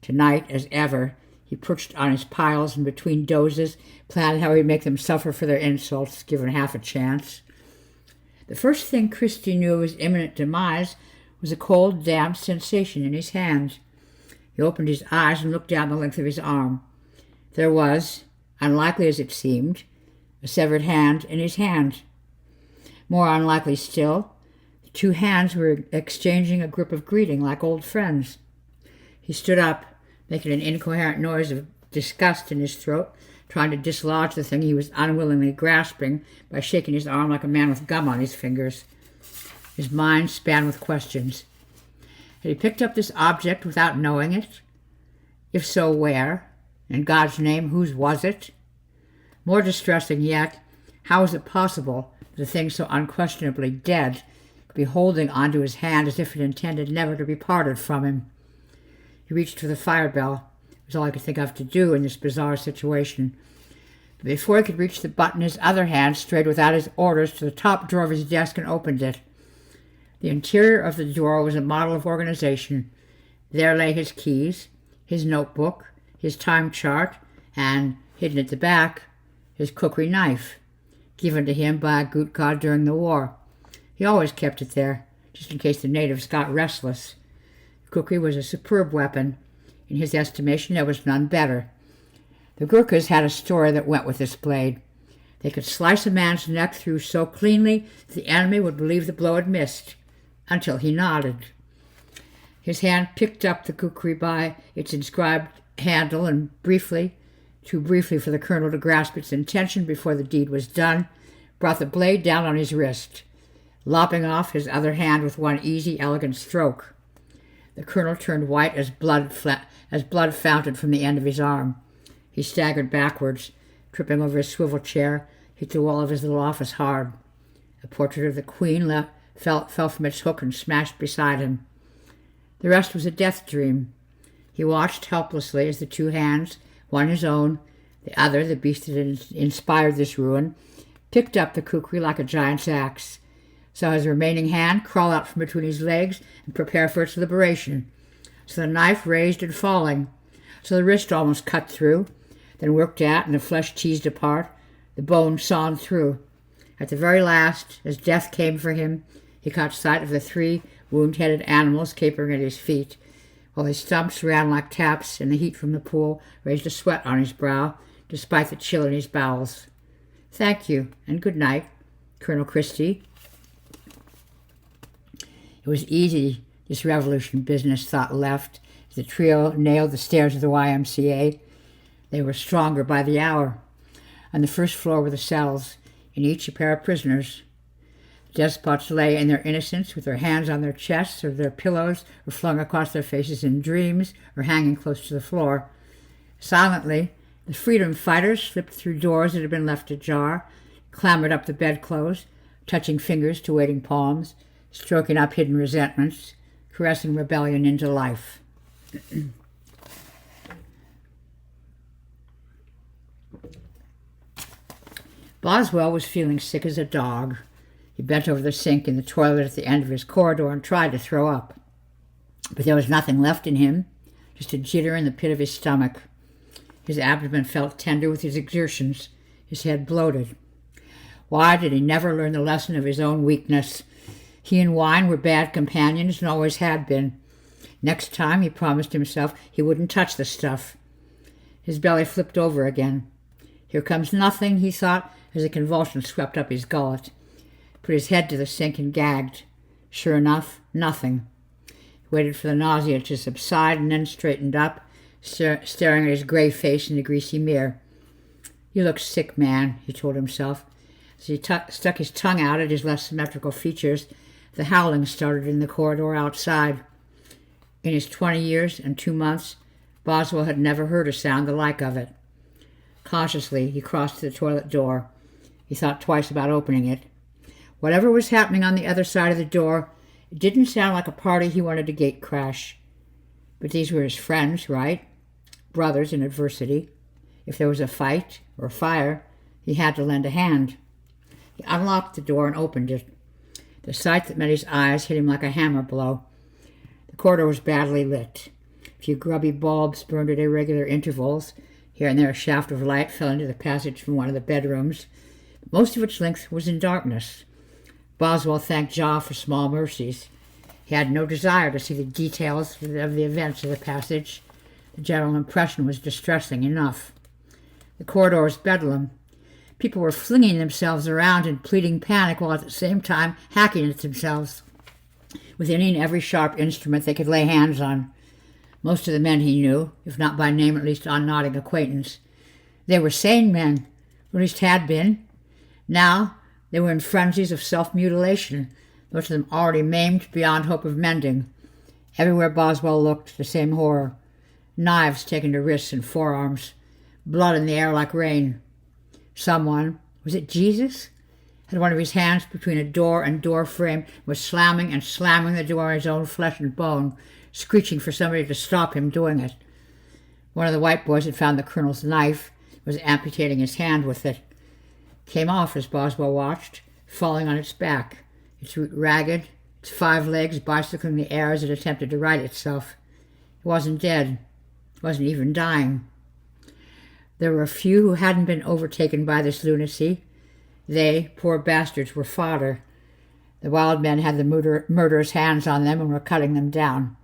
Tonight, as ever, he perched on his piles and between dozes, planned how he'd make them suffer for their insults, given half a chance. The first thing Christie knew of his imminent demise was a cold, damp sensation in his hands. He opened his eyes and looked down the length of his arm. There was, unlikely as it seemed, a severed hand in his hand. More unlikely still, the two hands were exchanging a grip of greeting like old friends. He stood up, making an incoherent noise of disgust in his throat, trying to dislodge the thing he was unwillingly grasping by shaking his arm like a man with gum on his fingers. His mind span with questions. Had he picked up this object without knowing it? If so, where? In God's name, whose was it? More distressing yet, how was it possible that a thing so unquestionably dead could be holding onto his hand as if it intended never to be parted from him? He reached for the fire bell. It was all I could think of to do in this bizarre situation. But before he could reach the button, his other hand strayed without his orders to the top drawer of his desk and opened it. The interior of the drawer was a model of organization. There lay his keys, his notebook, his time chart, and Hidden at the back, his cookery knife, given to him by a Gutgod during the war. He always kept it there, just in case the natives got restless. Cookery was a superb weapon. In his estimation, there was none better. The Gurkhas had a story that went with this blade. They could slice a man's neck through so cleanly that the enemy would believe the blow had missed, until he nodded. His hand picked up the kukri by its inscribed handle, and too briefly for the colonel to grasp its intention before the deed was done, brought the blade down on his wrist, lopping off his other hand with one easy, elegant stroke. The colonel turned white as blood fountained from the end of his arm. He staggered backwards, tripping over his swivel chair, hit the wall of his little office hard. A portrait of the Queen fell from its hook and smashed beside him. The rest was a death dream. He watched helplessly as the two hands, one his own, the other the beast that had inspired this ruin, picked up the kukri like a giant's axe, saw his remaining hand crawl out from between his legs and prepare for its liberation. So the knife raised and falling, so the wrist almost cut through, then worked at and the flesh teased apart, the bone sawn through. At the very last, as death came for him, he caught sight of the three wound-headed animals capering at his feet, while his stumps ran like taps and the heat from the pool raised a sweat on his brow, despite the chill in his bowels. "Thank you, and good night, Colonel Christie." It was easy, this revolution business, thought Left, as the trio nailed the stairs of the YMCA. They were stronger by the hour. On the first floor were the cells, in each a pair of prisoners. The despots lay in their innocence with their hands on their chests or their pillows, or flung across their faces in dreams, or hanging close to the floor. Silently, the freedom fighters slipped through doors that had been left ajar, clambered up the bedclothes, touching fingers to waiting palms, stroking up hidden resentments, caressing rebellion into life. Boswell was feeling sick as a dog. He bent over the sink in the toilet at the end of his corridor and tried to throw up. But there was nothing left in him, just a jitter in the pit of his stomach. His abdomen felt tender with his exertions, his head bloated. Why did he never learn the lesson of his own weakness? He and wine were bad companions and always had been. Next time, he promised himself he wouldn't touch the stuff. His belly flipped over again. Here comes nothing, he thought, as a convulsion swept up his gullet. Put his head to the sink and gagged. Sure enough, nothing. He waited for the nausea to subside and then straightened up, staring at his gray face in the greasy mirror. "You look sick, man," he told himself. As he stuck his tongue out at his less symmetrical features, the howling started in the corridor outside. In his 20 years and 2 months, Boswell had never heard a sound the like of it. Cautiously, he crossed to the toilet door. He thought twice about opening it. Whatever was happening on the other side of the door, it didn't sound like a party he wanted to gate crash. But these were his friends, right? Brothers in adversity. If there was a fight or fire, he had to lend a hand. He unlocked the door and opened it. The sight that met his eyes hit him like a hammer blow. The corridor was badly lit. A few grubby bulbs burned at irregular intervals. Here and there a shaft of light fell into the passage from one of the bedrooms. Most of its length was in darkness. Boswell thanked Jah for small mercies. He had no desire to see the details of the events of the passage. The general impression was distressing enough. The corridor was bedlam. People were flinging themselves around in pleading panic while at the same time hacking at themselves, within every sharp instrument they could lay hands on. Most of the men he knew, if not by name, at least on nodding acquaintance. They were sane men, or at least had been. Now they were in frenzies of self-mutilation, most of them already maimed beyond hope of mending. Everywhere Boswell looked, the same horror. Knives taken to wrists and forearms. Blood in the air like rain. Someone, was it Jesus, had one of his hands between a door and door frame, was slamming and slamming the door on his own flesh and bone, screeching for somebody to stop him doing it. One of the white boys had found the colonel's knife, was amputating his hand with it. Came off as Boswell watched, falling on its back, its root ragged, its 5 legs bicycling the air as it attempted to right itself. It wasn't dead. It wasn't even dying. There were a few who hadn't been overtaken by this lunacy. They, poor bastards, were fodder. The wild men had the murderous hands on them and were cutting them down.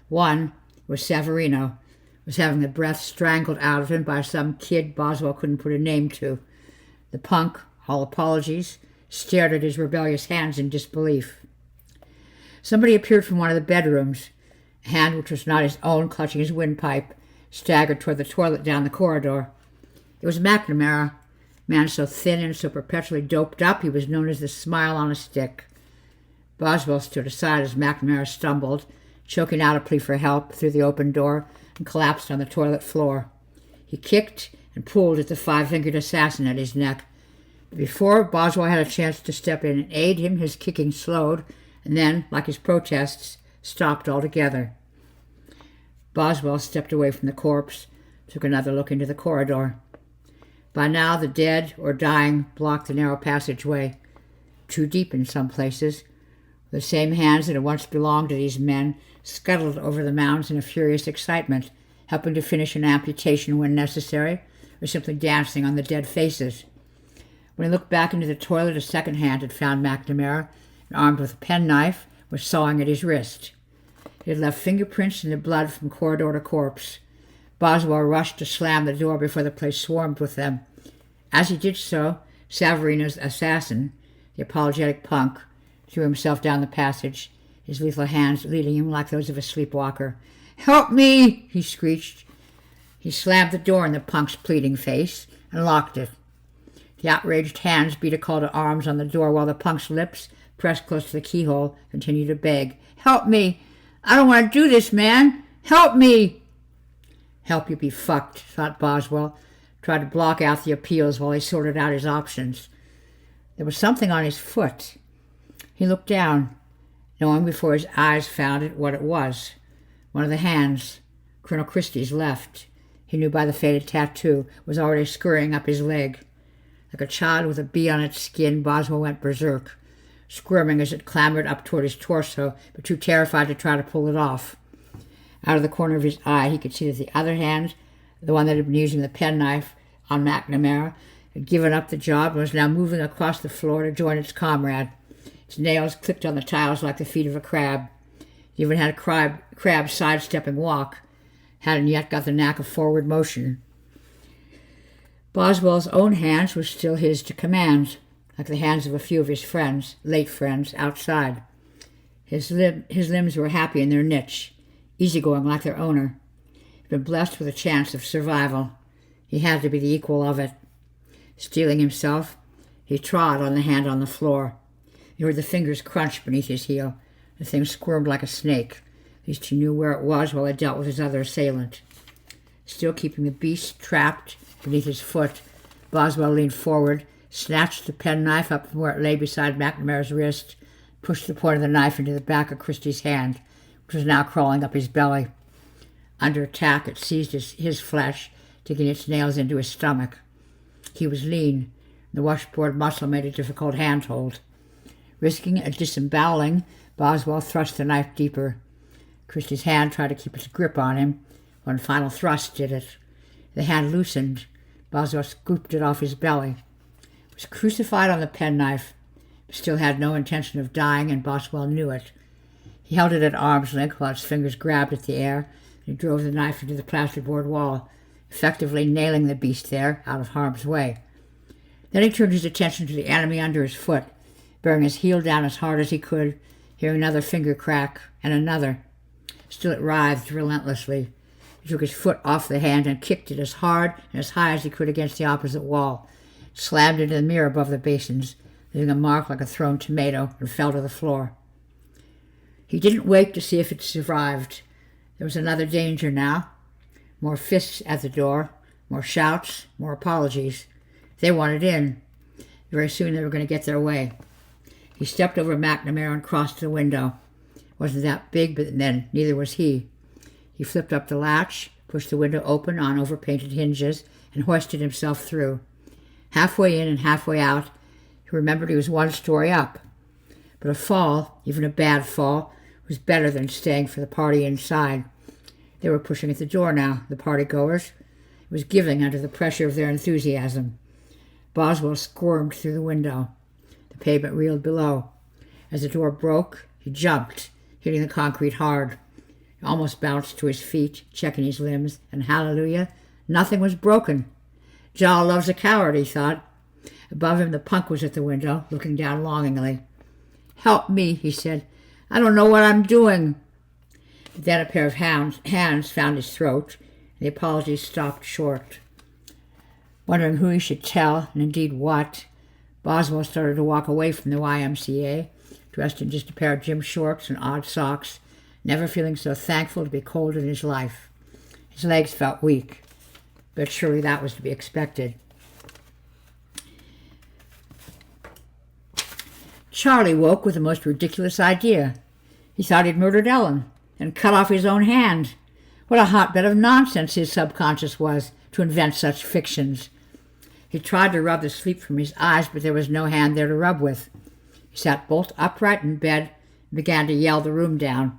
One was Savarino, was having the breath strangled out of him by some kid Boswell couldn't put a name to. The punk, all apologies, stared at his rebellious hands in disbelief. Somebody appeared from one of the bedrooms. A hand which was not his own, clutching his windpipe, staggered toward the toilet down the corridor. It was McNamara, a man so thin and so perpetually doped up he was known as the Smile on a Stick. Boswell stood aside as McNamara stumbled, choking out a plea for help through the open door, and collapsed on the toilet floor. He kicked and pulled at the five-fingered assassin at his neck. But before Boswell had a chance to step in and aid him, his kicking slowed, and then, like his protests, stopped altogether. Boswell stepped away from the corpse, took another look into the corridor. By now the dead or dying blocked the narrow passageway, too deep in some places. The same hands that had once belonged to these men scuttled over the mounds in a furious excitement, helping to finish an amputation when necessary, or simply dancing on the dead faces. When he looked back into the toilet, a second hand had found McNamara, and armed with a penknife, was sawing at his wrist. It had left fingerprints in the blood from corridor to corpse. Boswell rushed to slam the door before the place swarmed with them. As he did so, Savarino's assassin, the apologetic punk, threw himself down the passage, his lethal hands leading him like those of a sleepwalker. "Help me!" he screeched. He slammed the door in the punk's pleading face and locked it. The outraged hands beat a call to arms on the door while the punk's lips, pressed close to the keyhole, continued to beg. "Help me! I don't want to do this, man! Help me!" "Help you be fucked," thought Boswell, tried to block out the appeals while he sorted out his options. There was something on his foot. He looked down, knowing before his eyes found it what it was. One of the hands, Colonel Christie's left, he knew by the faded tattoo, was already scurrying up his leg. Like a child with a bee on its skin, Boswell went berserk, squirming as it clambered up toward his torso, but too terrified to try to pull it off. Out of the corner of his eye, he could see that the other hand, the one that had been using the penknife on McNamara, had given up the job and was now moving across the floor to join its comrade. Its nails clicked on the tiles like the feet of a crab. It even had a crab sidestepping walk, hadn't yet got the knack of forward motion. Boswell's own hands were still his to command, like the hands of a few of his friends, late friends, outside. His limbs were happy in their niche, easygoing like their owner. He'd been blessed with a chance of survival. He had to be the equal of it. Steeling himself, he trod on the hand on the floor. He heard the fingers crunch beneath his heel. The thing squirmed like a snake. At least he knew where it was while it dealt with his other assailant. Still keeping the beast trapped beneath his foot, Boswell leaned forward, snatched the penknife up from where it lay beside McNamara's wrist, pushed the point of the knife into the back of Christie's hand, which was now crawling up his belly. Under attack, it seized his flesh, digging its nails into his stomach. He was lean. The washboard muscle made a difficult handhold. Risking a disemboweling, Boswell thrust the knife deeper. Christie's hand tried to keep its grip on him. One final thrust did it. The hand loosened. Boswell scooped it off his belly. It was crucified on the penknife, but still had no intention of dying, and Boswell knew it. He held it at arm's length while his fingers grabbed at the air, and he drove the knife into the plasterboard wall, effectively nailing the beast there, out of harm's way. Then he turned his attention to the enemy under his foot, bearing his heel down as hard as he could, hearing another finger crack, and another. Still it writhed relentlessly. He took his foot off the hand and kicked it as hard and as high as he could against the opposite wall, slammed into the mirror above the basins, leaving a mark like a thrown tomato, and fell to the floor. He didn't wait to see if it survived. There was another danger now. More fists at the door, more shouts, more apologies. They wanted in. Very soon they were going to get their way. He stepped over McNamara and crossed to the window. Wasn't that big, but then neither was he. He flipped up the latch, pushed the window open on overpainted hinges, and hoisted himself through. Halfway in and halfway out, he remembered he was one story up. But a fall, even a bad fall, was better than staying for the party inside. They were pushing at the door now, the party-goers. was giving under the pressure of their enthusiasm. Boswell squirmed through the window. The pavement reeled below. As the door broke, he jumped, hitting the concrete hard. He almost bounced to his feet, checking his limbs, and hallelujah, nothing was broken. Jowl loves a coward, he thought. Above him, the punk was at the window, looking down longingly. "Help me," he said. "I don't know what I'm doing." Then a pair of hands found his throat, and the apology stopped short. Wondering who he should tell, and indeed what, Boswell started to walk away from the YMCA, dressed in just a pair of gym shorts and odd socks, never feeling so thankful to be cold in his life. His legs felt weak, but surely that was to be expected. Charlie woke with the most ridiculous idea. He thought he'd murdered Ellen and cut off his own hand. What a hotbed of nonsense his subconscious was to invent such fictions. He tried to rub the sleep from his eyes, but there was no hand there to rub with. He sat bolt upright in bed and began to yell the room down.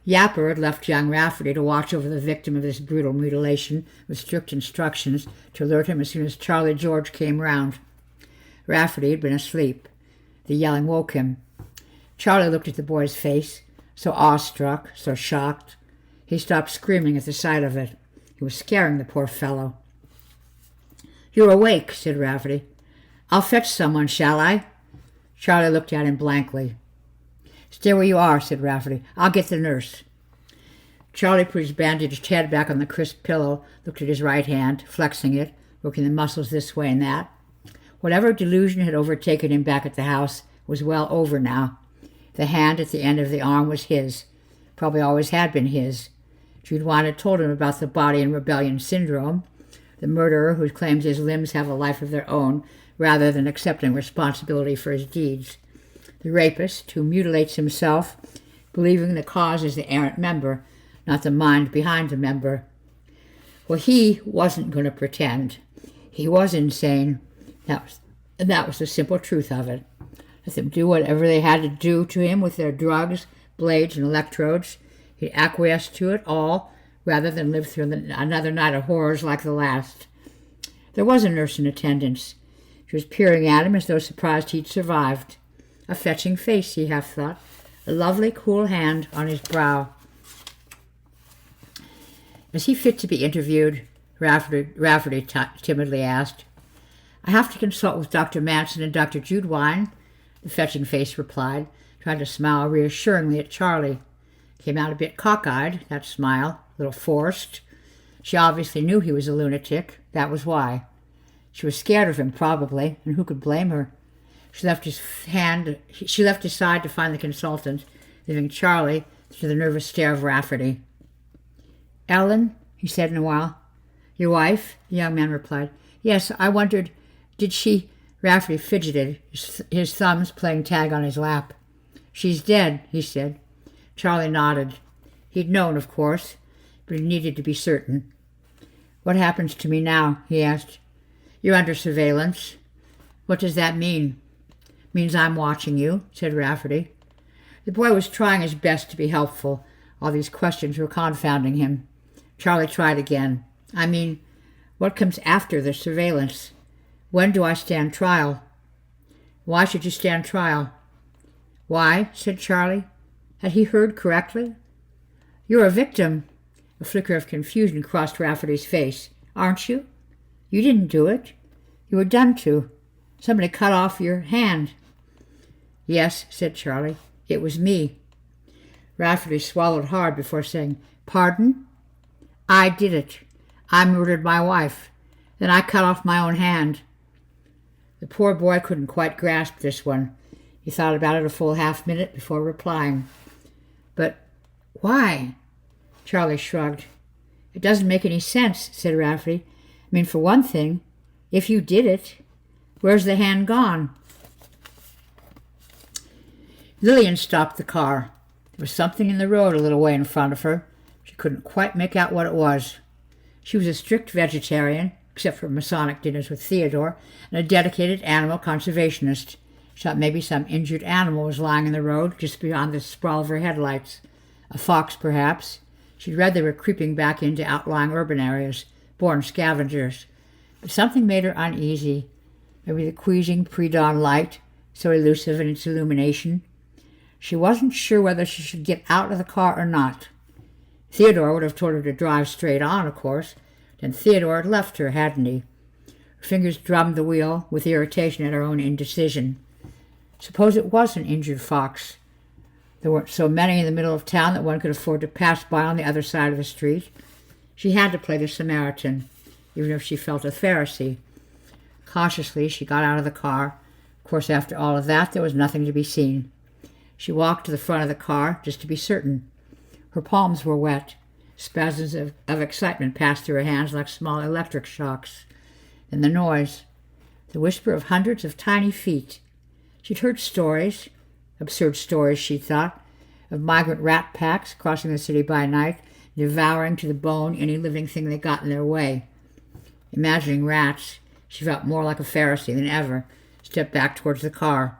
Yapper had left young Rafferty to watch over the victim of this brutal mutilation with strict instructions to alert him as soon as Charlie George came round. Rafferty had been asleep. The yelling woke him. Charlie looked at the boy's face, so awestruck, so shocked. He stopped screaming at the sight of it. He was scaring the poor fellow. "You're awake," said Rafferty. "I'll fetch someone, shall I?" Charlie looked at him blankly. "Stay where you are," said Rafferty. "I'll get the nurse." Charlie put his bandaged head back on the crisp pillow, looked at his right hand, flexing it, working the muscles this way and that. Whatever delusion had overtaken him back at the house was well over now. The hand at the end of the arm was his, probably always had been his. Jude had told him about the body and rebellion syndrome, the murderer who claims his limbs have a life of their own rather than accepting responsibility for his deeds. The rapist who mutilates himself, believing the cause is the errant member, not the mind behind the member. Well, he wasn't going to pretend. He was insane. That was the simple truth of it. Let them do whatever they had to do to him with their drugs, blades, and electrodes. He'd acquiesce to it all rather than live through another night of horrors like the last. There was a nurse in attendance. She was peering at him as though surprised he'd survived. A fetching face, he half thought, a lovely, cool hand on his brow. "Is he fit to be interviewed?" Rafferty timidly asked. "I have to consult with Dr. Manson and Dr. Judewine," the fetching face replied, trying to smile reassuringly at Charlie. Came out a bit cockeyed, that smile, a little forced. She obviously knew he was a lunatic. That was why. She was scared of him, probably, and who could blame her? She left his side to find the consultant, leaving Charlie to the nervous stare of Rafferty. "Ellen," he said in a while. "Your wife?" the young man replied. "Yes, I wondered, did she—" Rafferty fidgeted, his thumbs playing tag on his lap. "She's dead," he said. Charlie nodded. He'd known, of course, but he needed to be certain. "What happens to me now?" he asked. "You're under surveillance." "What does that mean?" "Means I'm watching you," said Rafferty. The boy was trying his best to be helpful. All these questions were confounding him. Charlie tried again. "I mean, what comes after the surveillance? When do I stand trial?" "Why should you stand trial?" "Why?" said Charlie. Had he heard correctly? "You're a victim." A flicker of confusion crossed Rafferty's face. "Aren't you? You didn't do it. You were done to. Somebody cut off your hand." "Yes," said Charlie. "It was me." Rafferty swallowed hard before saying, "Pardon?" "I did it. I murdered my wife. Then I cut off my own hand." The poor boy couldn't quite grasp this one. He thought about it a full half-minute before replying. "But why?" Charlie shrugged. "It doesn't make any sense," said Rafferty. "I mean, for one thing, if you did it, where's the hand gone?" Lillian stopped the car. There was something in the road a little way in front of her. She couldn't quite make out what it was. She was a strict vegetarian, except for Masonic dinners with Theodore, and a dedicated animal conservationist. She thought maybe some injured animal was lying in the road just beyond the sprawl of her headlights. A fox, perhaps. She'd read they were creeping back into outlying urban areas, born scavengers. But something made her uneasy. Maybe the queasing pre-dawn light, so elusive in its illumination. She wasn't sure whether she should get out of the car or not. Theodore would have told her to drive straight on, of course. Then Theodore had left her, hadn't he? Her fingers drummed the wheel with irritation at her own indecision. Suppose it was an injured fox. There weren't so many in the middle of town that one could afford to pass by on the other side of the street. She had to play the Samaritan, even if she felt a Pharisee. Cautiously, she got out of the car. Of course, after all of that, there was nothing to be seen. She walked to the front of the car, just to be certain. Her palms were wet. Spasms of excitement passed through her hands like small electric shocks. And the noise, the whisper of hundreds of tiny feet. She'd heard stories, absurd stories, she thought, of migrant rat packs crossing the city by night, devouring to the bone any living thing they got in their way. Imagining rats, she felt more like a Pharisee than ever, stepped back towards the car.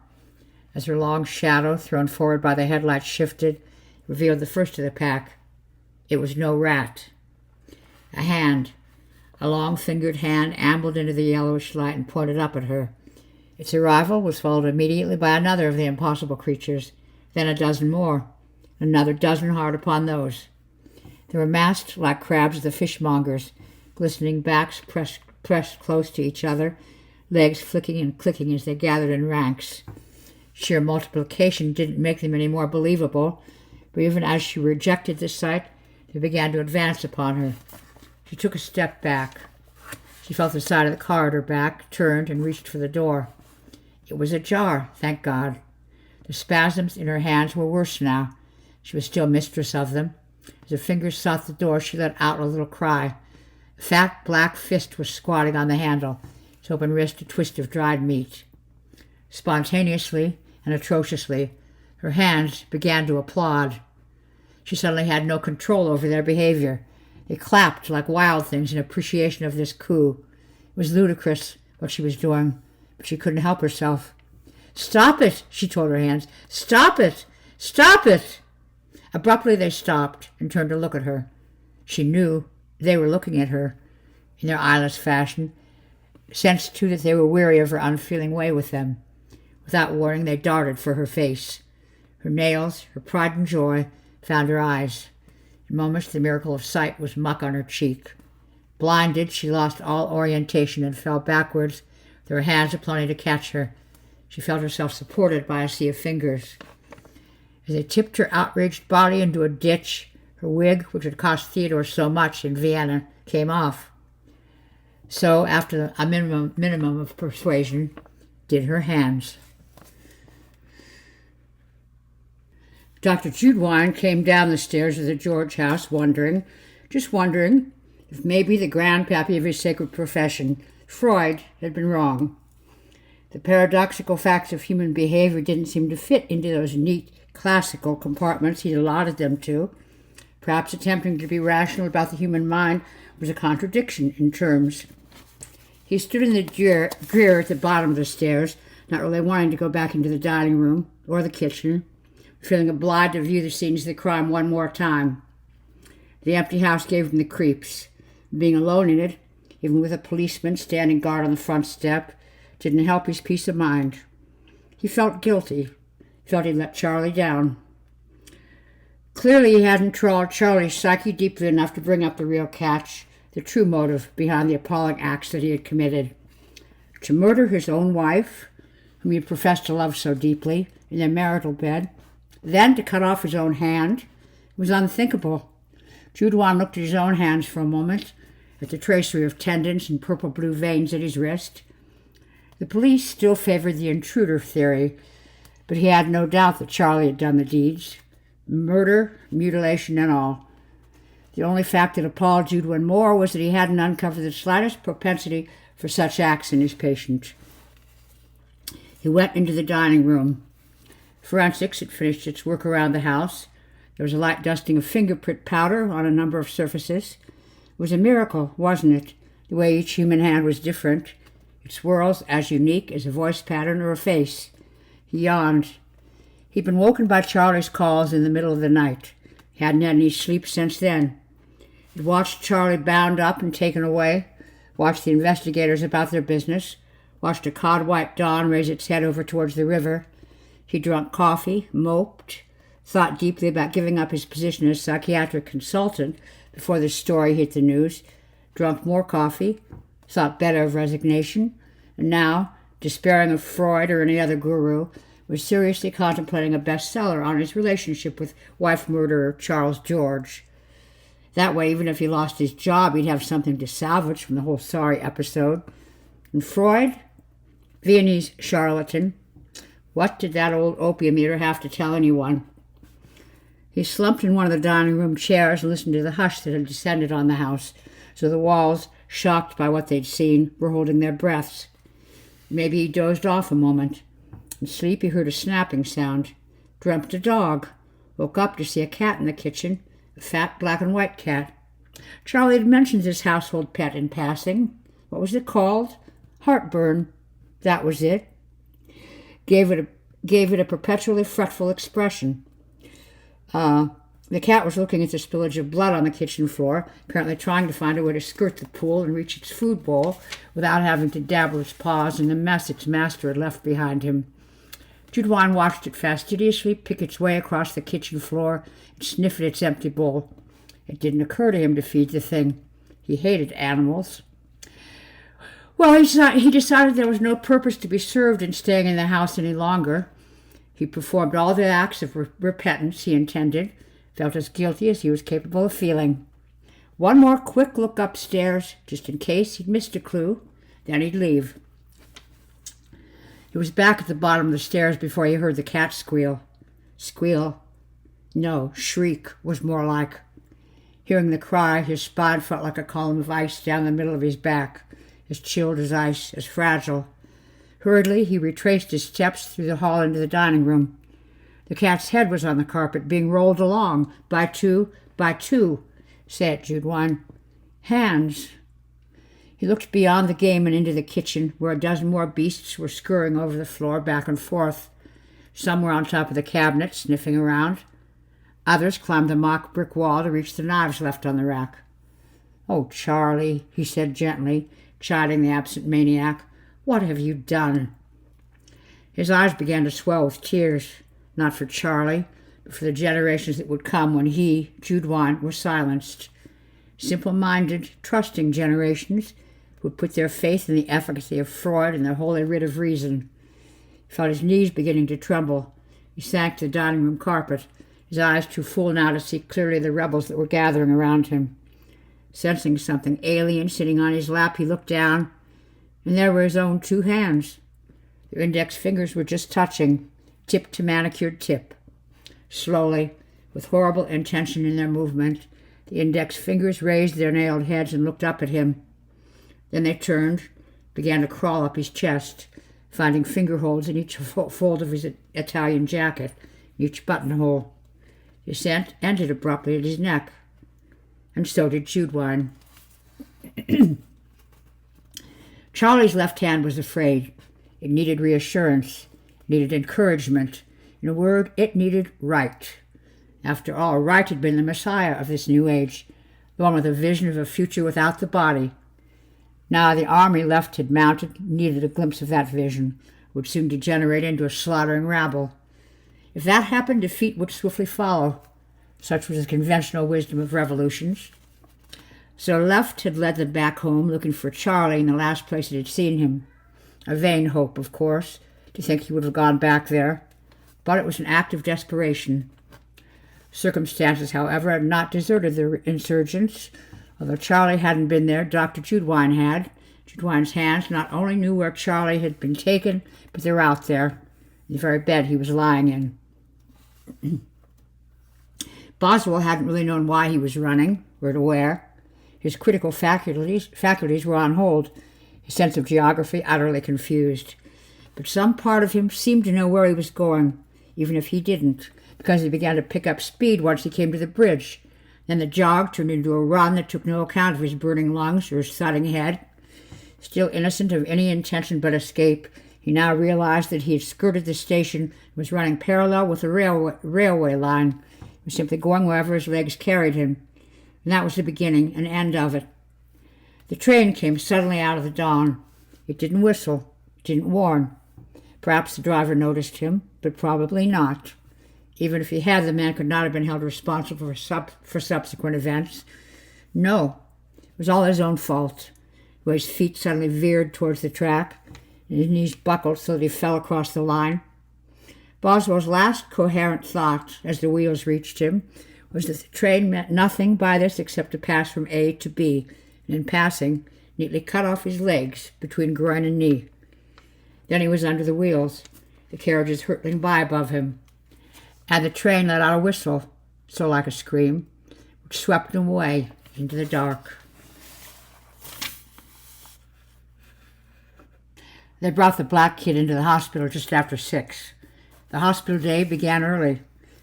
As her long shadow, thrown forward by the headlights, shifted, it revealed the first of the pack. It was no rat. A hand, a long-fingered hand, ambled into the yellowish light and pointed up at her. Its arrival was followed immediately by another of the impossible creatures, then a dozen more, another dozen hard upon those. They were massed like crabs of the fishmongers, glistening backs pressed close to each other, legs flicking and clicking as they gathered in ranks. Sheer multiplication didn't make them any more believable, but even as she rejected the sight, they began to advance upon her. She took a step back. She felt the side of the car at her back, turned, and reached for the door. It was ajar, thank God. The spasms in her hands were worse now. She was still mistress of them. As her fingers sought the door, she let out a little cry. A fat black fist was squatting on the handle, its open wrist a twist of dried meat. Spontaneously and atrociously, her hands began to applaud. She suddenly had no control over their behavior. They clapped like wild things in appreciation of this coup. It was ludicrous, what she was doing, but she couldn't help herself. "Stop it," she told her hands. "Stop it! Stop it!" Abruptly they stopped and turned to look at her. She knew they were looking at her in their eyeless fashion, sensed too that they were weary of her unfeeling way with them. Without warning, they darted for her face. Her nails, her pride and joy, found her eyes. In moments, the miracle of sight was muck on her cheek. Blinded, she lost all orientation and fell backwards, with her hands aplenty to catch her. She felt herself supported by a sea of fingers. As they tipped her outraged body into a ditch, her wig, which had cost Theodore so much in Vienna, came off. So, after a minimum of persuasion, did her hands. Dr. Jude Wine came down the stairs of the George house, wondering, if maybe the grandpappy of his sacred profession, Freud, had been wrong. The paradoxical facts of human behavior didn't seem to fit into those neat, classical compartments he'd allotted them to. Perhaps attempting to be rational about the human mind was a contradiction in terms. He stood in the greer at the bottom of the stairs, not really wanting to go back into the dining room or the kitchen, feeling obliged to view the scenes of the crime one more time. The empty house gave him the creeps. Being alone in it, even with a policeman standing guard on the front step, didn't help his peace of mind. He felt guilty. He felt he'd let Charlie down. Clearly he hadn't trawled Charlie's psyche deeply enough to bring up the real catch, the true motive behind the appalling acts that he had committed. To murder his own wife, whom he professed to love so deeply, in their marital bed, then to cut off his own hand, was unthinkable. Jude Wan looked at his own hands for a moment, at the tracery of tendons and purple-blue veins at his wrist. The police still favored the intruder theory, but he had no doubt that Charlie had done the deeds. Murder, mutilation, and all. The only fact that appalled Jude Wan more was that he hadn't uncovered the slightest propensity for such acts in his patient. He went into the dining room. Forensics had finished its work around the house. There was a light dusting of fingerprint powder on a number of surfaces. It was a miracle, wasn't it, the way each human hand was different, its swirls as unique as a voice pattern or a face. He yawned. He'd been woken by Charlie's calls in the middle of the night. He hadn't had any sleep since then. He watched Charlie bound up and taken away, watched the investigators about their business, watched a cod-white dawn raise its head over towards the river. He drank coffee, moped, thought deeply about giving up his position as psychiatric consultant before the story hit the news, drank more coffee, thought better of resignation, and now, despairing of Freud or any other guru, was seriously contemplating a bestseller on his relationship with wife murderer Charles George. That way, even if he lost his job, he'd have something to salvage from the whole sorry episode. And Freud? Viennese charlatan. What did that old opium eater have to tell anyone? He slumped in one of the dining room chairs and listened to the hush that had descended on the house, so the walls, shocked by what they'd seen, were holding their breaths. Maybe he dozed off a moment. In sleep he heard a snapping sound, dreamt a dog, woke up to see a cat in the kitchen, a fat black and white cat. Charlie had mentioned his household pet in passing. What was it called? Heartburn. That was it. Gave it a perpetually fretful expression. The cat was looking at the spillage of blood on the kitchen floor, apparently trying to find a way to skirt the pool and reach its food bowl without having to dabble its paws in the mess its master had left behind him. Judwine watched it fastidiously pick its way across the kitchen floor and sniff at its empty bowl. It didn't occur to him to feed the thing. He hated animals. Well, he decided there was no purpose to be served in staying in the house any longer. He performed all the acts of repentance he intended, felt as guilty as he was capable of feeling. One more quick look upstairs, just in case he'd missed a clue, then he'd leave. He was back at the bottom of the stairs before he heard the cat squeal. Squeal? No, shriek was more like. Hearing the cry, his spine felt like a column of ice down the middle of his back, as chilled as ice, as fragile. Hurriedly, he retraced his steps through the hall into the dining room. The cat's head was on the carpet, being rolled along, by two, said Judwine. Hands. He looked beyond the game and into the kitchen, where a dozen more beasts were scurrying over the floor back and forth. Some were on top of the cabinet, sniffing around. Others climbed the mock brick wall to reach the knives left on the rack. "Oh, Charlie," he said gently, chiding the absent maniac, "what have you done?" His eyes began to swell with tears, not for Charlie, but for the generations that would come when he, Judwine, was silenced. Simple-minded, trusting generations who would put their faith in the efficacy of Freud and the holy writ of reason. He felt his knees beginning to tremble. He sank to the dining room carpet, his eyes too full now to see clearly the rebels that were gathering around him. Sensing something alien sitting on his lap, he looked down, and there were his own 2 hands. Their index fingers were just touching, tip to manicured tip. Slowly, with horrible intention in their movement, the index fingers raised their nailed heads and looked up at him. Then they turned, began to crawl up his chest, finding finger holes in each fold of his Italian jacket, each buttonhole. The scent ended abruptly at his neck, and so did Judwine. Charlie's left hand was afraid. It needed reassurance, needed encouragement. In a word, it needed right. After all, right had been the Messiah of this new age, the one with a vision of a future without the body. Now the army left had mounted, needed a glimpse of that vision, would soon degenerate into a slaughtering rabble. If that happened, defeat would swiftly follow. Such was the conventional wisdom of revolutions. So left had led them back home, looking for Charlie in the last place it had seen him. A vain hope, of course, to think he would have gone back there, but it was an act of desperation. Circumstances, however, had not deserted the insurgents. Although Charlie hadn't been there, Dr. Judwine had. Judwine's hands not only knew where Charlie had been taken, but they were out there, in the very bed he was lying in. Boswell hadn't really known why he was running, or to where. His critical faculties were on hold, his sense of geography utterly confused. But some part of him seemed to know where he was going, even if he didn't, because he began to pick up speed once he came to the bridge. Then the jog turned into a run that took no account of his burning lungs or his thudding head. Still innocent of any intention but escape, he now realized that he had skirted the station and was running parallel with the railway line. He was simply going wherever his legs carried him. and that was the beginning and end of it. The train came suddenly out of the dawn. It didn't whistle. It didn't warn. Perhaps the driver noticed him, but probably not. Even if he had, the man could not have been held responsible for subsequent events. No, it was all his own fault. Where his feet suddenly veered towards the track, and his knees buckled so that he fell across the line. Boswell's last coherent thought, as the wheels reached him, was that the train meant nothing by this except to pass from A to B, and in passing, neatly cut off his legs between groin and knee. Then he was under the wheels, the carriages hurtling by above him, and the train let out a whistle, so like a scream, which swept him away into the dark. They brought the black kid into the hospital just after 6. The hospital day began early.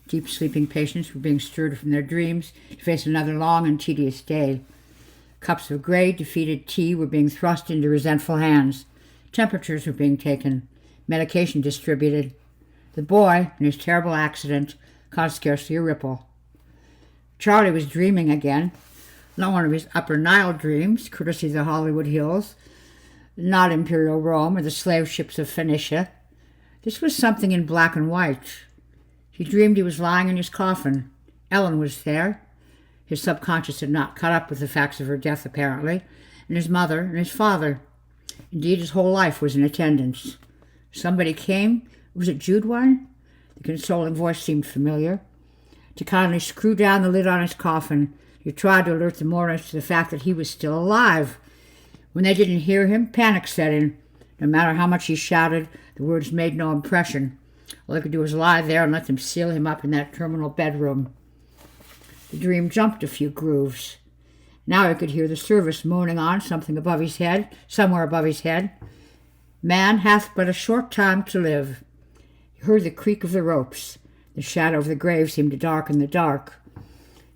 Deep sleeping patients were being stirred from their dreams to face another long and tedious day. Cups of gray, defeated tea were being thrust into resentful hands. Temperatures were being taken. Medication distributed. The boy, in his terrible accident, caused scarcely a ripple. Charlie was dreaming again. Not one of his Upper Nile dreams, courtesy of the Hollywood Hills, not Imperial Rome or the slave ships of Phoenicia. This was something in black and white. He dreamed he was lying in his coffin. Ellen was there. His subconscious had not caught up with the facts of her death, apparently, and his mother and his father. Indeed, his whole life was in attendance. Somebody came. Was it Judwine? The consoling voice seemed familiar. To kindly screw down the lid on his coffin, he tried to alert the mourners to the fact that he was still alive. When they didn't hear him, panic set in. No matter how much he shouted, the words made no impression. All they could do was lie there and let them seal him up in that terminal bedroom. The dream jumped a few grooves. Now he could hear the service moaning on somewhere above his head. Man hath but a short time to live. He heard the creak of the ropes. The shadow of the grave seemed to darken the dark. He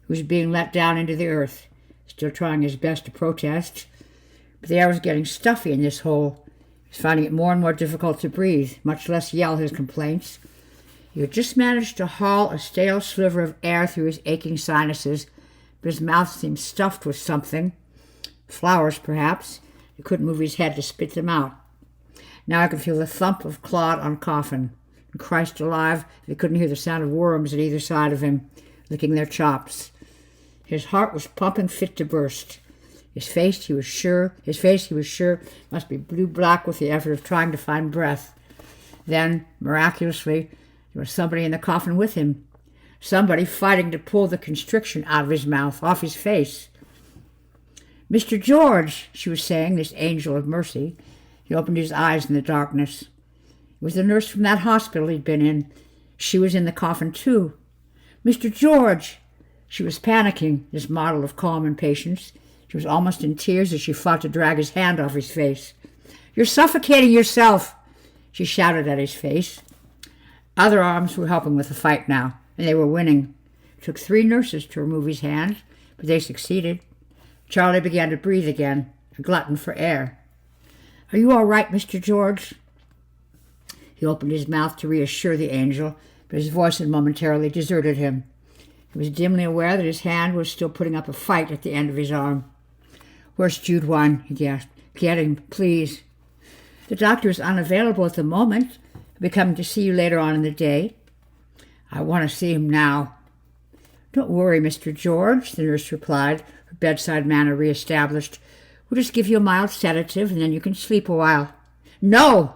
was being let down into the earth, still trying his best to protest. But the air was getting stuffy in this hole. He was finding it more and more difficult to breathe, much less yell his complaints. He had just managed to haul a stale sliver of air through his aching sinuses, but his mouth seemed stuffed with something. Flowers, perhaps. He couldn't move his head to spit them out. Now I could feel the thump of clod on coffin. And Christ alive, he couldn't hear the sound of worms at either side of him, licking their chops. His heart was pumping fit to burst. His face, he was sure, must be blue-black with the effort of trying to find breath. Then, miraculously, there was somebody in the coffin with him. Somebody fighting to pull the constriction out of his mouth, off his face. "Mr. George," she was saying, this angel of mercy. He opened his eyes in the darkness. It was the nurse from that hospital he'd been in. She was in the coffin, too. "Mr. George!" She was panicking, this model of calm and patience. She was almost in tears as she fought to drag his hand off his face. "You're suffocating yourself," she shouted at his face. Other arms were helping with the fight now, and they were winning. It took 3 nurses to remove his hand, but they succeeded. Charlie began to breathe again, a glutton for air. "Are you all right, Mr. George?" He opened his mouth to reassure the angel, but his voice had momentarily deserted him. He was dimly aware that his hand was still putting up a fight at the end of his arm. "Where's Judwine?" he gasped. "Get him, please." "The doctor is unavailable at the moment. He'll be coming to see you later on in the day." "I want to see him now." "Don't worry, Mr. George," the nurse replied, her bedside manner reestablished. "We'll just give you a mild sedative, and then you can sleep a while." "No!"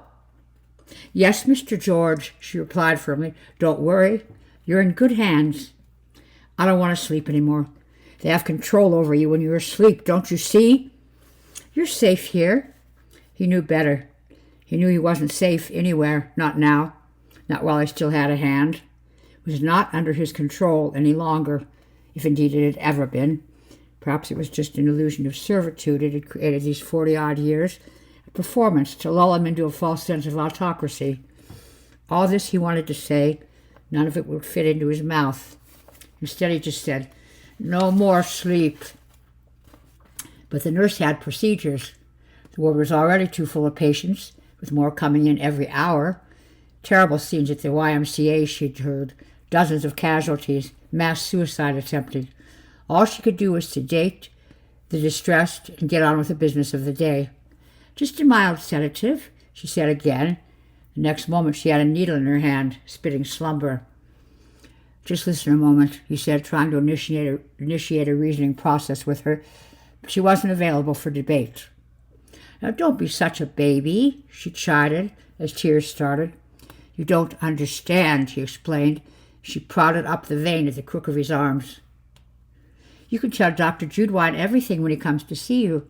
"Yes, Mr. George," she replied firmly. "Don't worry. You're in good hands." "I don't want to sleep anymore. They have control over you when you're asleep, don't you see?" "You're safe here." He knew better. He knew he wasn't safe anywhere, not now, not while he still had a hand. It was not under his control any longer, if indeed it had ever been. Perhaps it was just an illusion of servitude it had created these 40-odd years, a performance to lull him into a false sense of autocracy. All this he wanted to say, none of it would fit into his mouth. Instead he just said, "No more sleep." But the nurse had procedures. The ward was already too full of patients, with more coming in every hour. Terrible scenes at the YMCA she'd heard, dozens of casualties, mass suicide attempted. All she could do was sedate the distressed and get on with the business of the day. "Just a mild sedative," she said again. The next moment she had a needle in her hand, spitting slumber. "Just listen a moment," he said, trying to initiate a reasoning process with her, but she wasn't available for debate. "Now don't be such a baby," she chided as tears started. "You don't understand," he explained. She prodded up the vein at the crook of his arms. "You can tell Dr. Judwine everything when he comes to see you."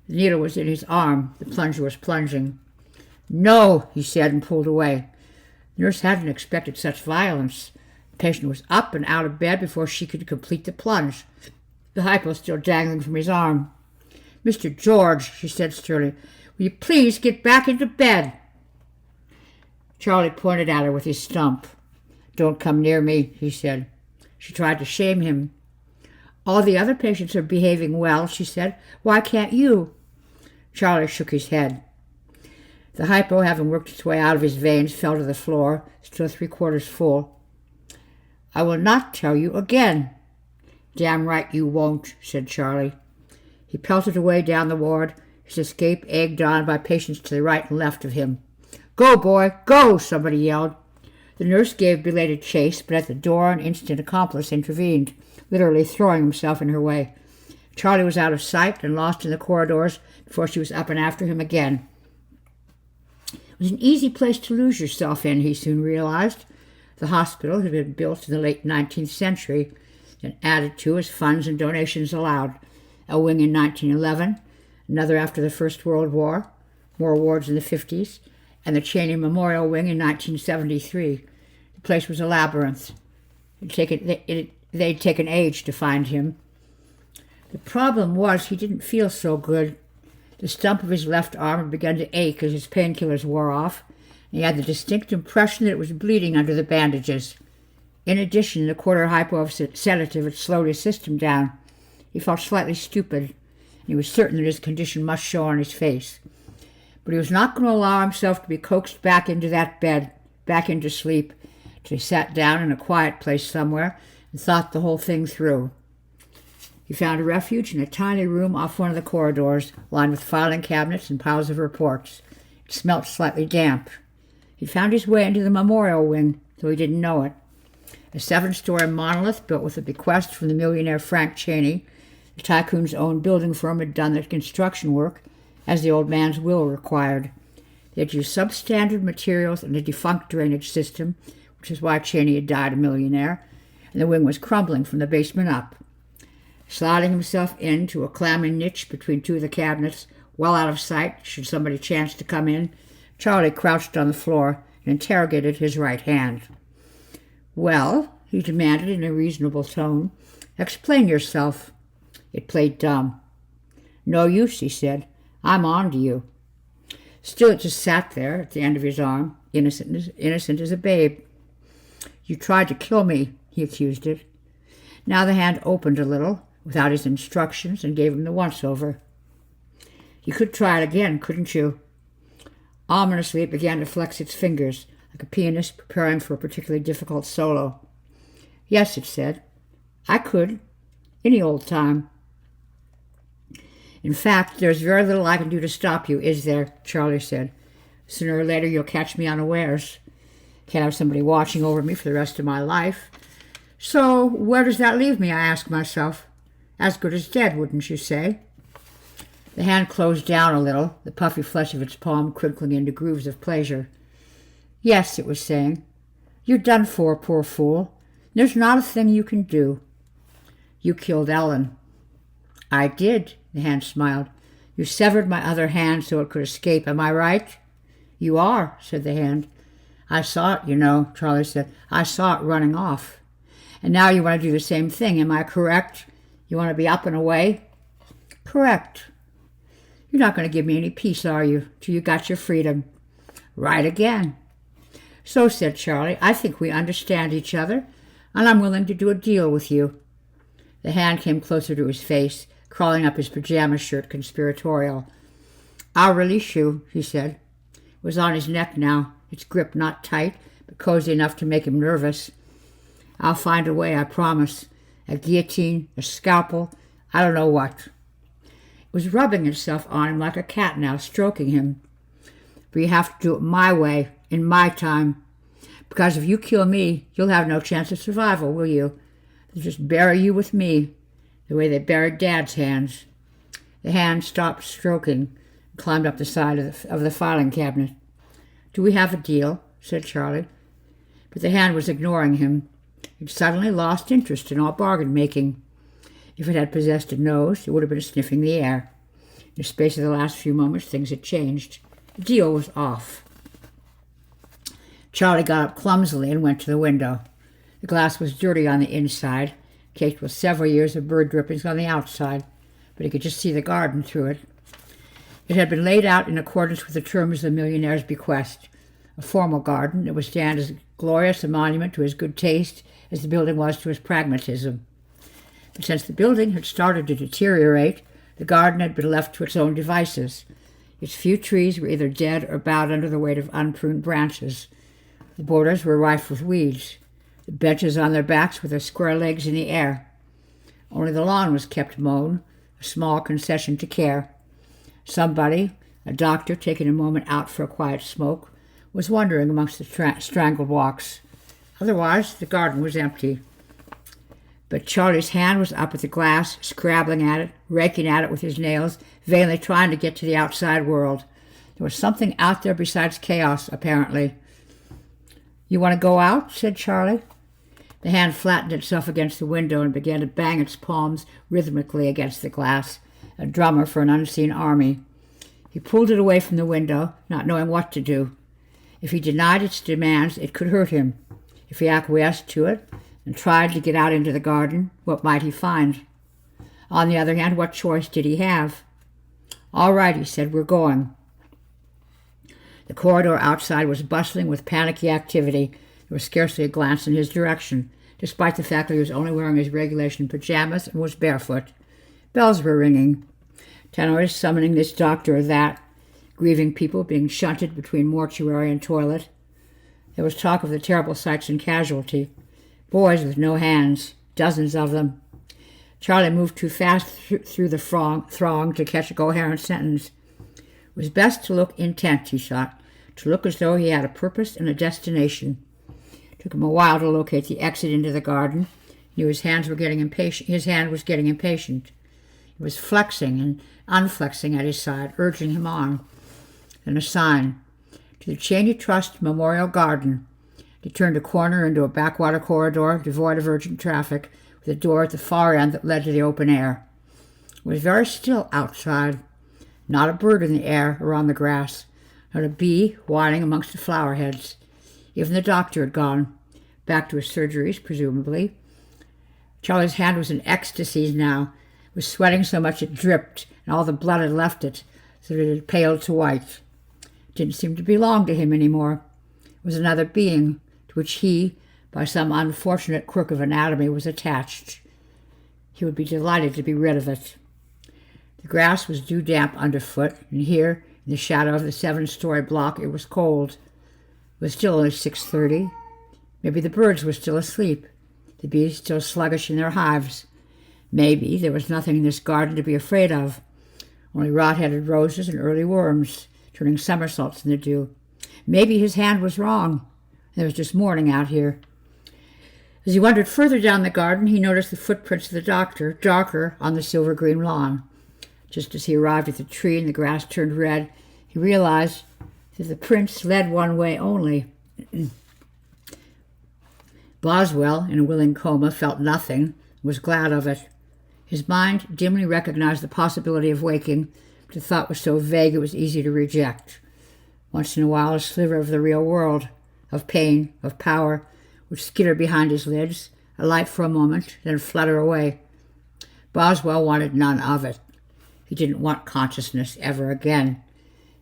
The needle was in his arm. The plunger was plunging. "No," he said, and pulled away. The nurse hadn't expected such violence. The patient was up and out of bed before she could complete the plunge, the hypo still dangling from his arm. "Mr. George," she said sternly, "will you please get back into bed?" Charlie pointed at her with his stump. "Don't come near me," he said. She tried to shame him. "All the other patients are behaving well," she said. "Why can't you?" Charlie shook his head. The hypo, having worked its way out of his veins, fell to the floor, still 3/4 full. "I will not tell you again." "Damn right you won't," said Charlie. He pelted away down the ward, his escape egged on by patients to the right and left of him. "Go, boy, go!" somebody yelled. The nurse gave belated chase, but at the door an instant accomplice intervened, literally throwing himself in her way. Charlie was out of sight and lost in the corridors before she was up and after him again. It was an easy place to lose yourself in, he soon realized. The hospital had been built in the late 19th century and added to as funds and donations allowed. A wing in 1911, another after the First World War, more wards in the 50s, and the Cheney Memorial Wing in 1973. The place was a labyrinth. They'd taken age to find him. The problem was he didn't feel so good. The stump of his left arm had begun to ache as his painkillers wore off, and he had the distinct impression that it was bleeding under the bandages. In addition, the quarter hypo of sedative had slowed his system down. He felt slightly stupid, and he was certain that his condition must show on his face. But he was not going to allow himself to be coaxed back into that bed, back into sleep, till he sat down in a quiet place somewhere and thought the whole thing through. He found a refuge in a tiny room off one of the corridors, lined with filing cabinets and piles of reports. It smelt slightly damp. He found his way into the memorial wing, though he didn't know it. A 7-story monolith built with a bequest from the millionaire Frank Cheney. The tycoon's own building firm had done the construction work, as the old man's will required. They had used substandard materials and a defunct drainage system, which is why Cheney had died a millionaire, and the wing was crumbling from the basement up. Sliding himself into a clammy niche between two of the cabinets, well out of sight should somebody chance to come in, Charlie crouched on the floor and interrogated his right hand. "Well," he demanded in a reasonable tone, "explain yourself." It played dumb. "No use," he said. "I'm on to you." Still it just sat there at the end of his arm, innocent as a babe. "You tried to kill me," he accused it. Now the hand opened a little, without his instructions, and gave him the once-over. "You could try it again, couldn't you?" Ominously it began to flex its fingers, like a pianist preparing for a particularly difficult solo. "Yes," it said. "I could. Any old time." "In fact, there's very little I can do to stop you, is there?" Charlie said. "Sooner or later you'll catch me unawares. Can't have somebody watching over me for the rest of my life. So where does that leave me, I ask myself? As good as dead, wouldn't you say?" The hand closed down a little, the puffy flesh of its palm crinkling into grooves of pleasure. "Yes," it was saying. "You're done for, poor fool. There's not a thing you can do." "You killed Ellen." "I did," the hand smiled. "You severed my other hand so it could escape. Am I right?" "You are," said the hand. "I saw it, you know," Charlie said. "I saw it running off. And now you want to do the same thing. Am I correct? You want to be up and away?" "Correct." "You're not going to give me any peace, are you, till you got your freedom?" "Right again." "So," said Charlie, "I think we understand each other, and I'm willing to do a deal with you." The hand came closer to his face, crawling up his pajama shirt conspiratorial. "I'll release you," he said. It was on his neck now, its grip not tight, but cozy enough to make him nervous. "I'll find a way, I promise. a guillotine, a scalpel, I don't know what. It was rubbing itself on him like a cat now, stroking him. But you have to do it my way, in my time. Because if you kill me, you'll have no chance of survival, will you? They'll just bury you with me, the way they buried Dad's hands. The hand stopped stroking and climbed up the side of the filing cabinet. Do we have a deal? Said Charlie. But the hand was ignoring him. It suddenly lost interest in all bargain-making. If it had possessed a nose, it would have been sniffing the air. In the space of the last few moments, things had changed. The deal was off. Charlie got up clumsily and went to the window. The glass was dirty on the inside, caked with several years of bird drippings on the outside, but he could just see the garden through it. It had been laid out in accordance with the terms of the millionaire's bequest. A formal garden that would stand as glorious a monument to his good taste as the building was to his pragmatism. But since the building had started to deteriorate, the garden had been left to its own devices. Its few trees were either dead or bowed under the weight of unpruned branches. The borders were rife with weeds, the benches on their backs with their square legs in the air. Only the lawn was kept mown, a small concession to care. Somebody, a doctor taking a moment out for a quiet smoke, was wandering amongst the strangled walks. Otherwise, the garden was empty. But Charlie's hand was up at the glass, scrabbling at it, raking at it with his nails, vainly trying to get to the outside world. There was something out there besides chaos, apparently. You want to go out? Said Charlie. The hand flattened itself against the window and began to bang its palms rhythmically against the glass, a drummer for an unseen army. He pulled it away from the window, not knowing what to do. If he denied its demands, it could hurt him. If he acquiesced to it and tried to get out into the garden, what might he find? On the other hand, what choice did he have? All right, he said, we're going. The corridor outside was bustling with panicky activity. There was scarcely a glance in his direction, despite the fact that he was only wearing his regulation pajamas and was barefoot. Bells were ringing. Tenors summoning this doctor or that. Grieving people being shunted between mortuary and toilet. There was talk of the terrible sights in casualty. Boys with no hands, dozens of them. Charlie moved too fast through the throng to catch a coherent sentence. It was best to look intent, he thought, to look as though he had a purpose and a destination. It took him a while to locate the exit into the garden. He knew his hand was getting impatient. It was flexing and unflexing at his side, urging him on. Then a sign. To the Cheney Trust Memorial Garden. He turned a corner into a backwater corridor devoid of urgent traffic, with a door at the far end that led to the open air. It was very still outside. Not a bird in the air or on the grass, not a bee whining amongst the flower heads. Even the doctor had gone, back to his surgeries, presumably. Charlie's hand was in ecstasies now. It was sweating so much it dripped, and all the blood had left it, so that it had paled to white. It didn't seem to belong to him any more. It was another being, to which he, by some unfortunate quirk of anatomy, was attached. He would be delighted to be rid of it. The grass was dew-damp underfoot, and here, in the shadow of the 7-story block, it was cold. It was still only 6:30. Maybe the birds were still asleep, the bees still sluggish in their hives. Maybe there was nothing in this garden to be afraid of, only rot-headed roses and early worms, turning somersaults in the dew. Maybe his hand was wrong, and there was just morning out here. As he wandered further down the garden, he noticed the footprints of the doctor, darker on the silver-green lawn. Just as he arrived at the tree and the grass turned red, he realized that the prints led one way only. Boswell, in a willing coma, felt nothing and was glad of it. His mind dimly recognized the possibility of waking, but the thought was so vague it was easy to reject. Once in a while, a sliver of the real world, of pain, of power, would skitter behind his lids, alight for a moment, then flutter away. Boswell wanted none of it. He didn't want consciousness ever again.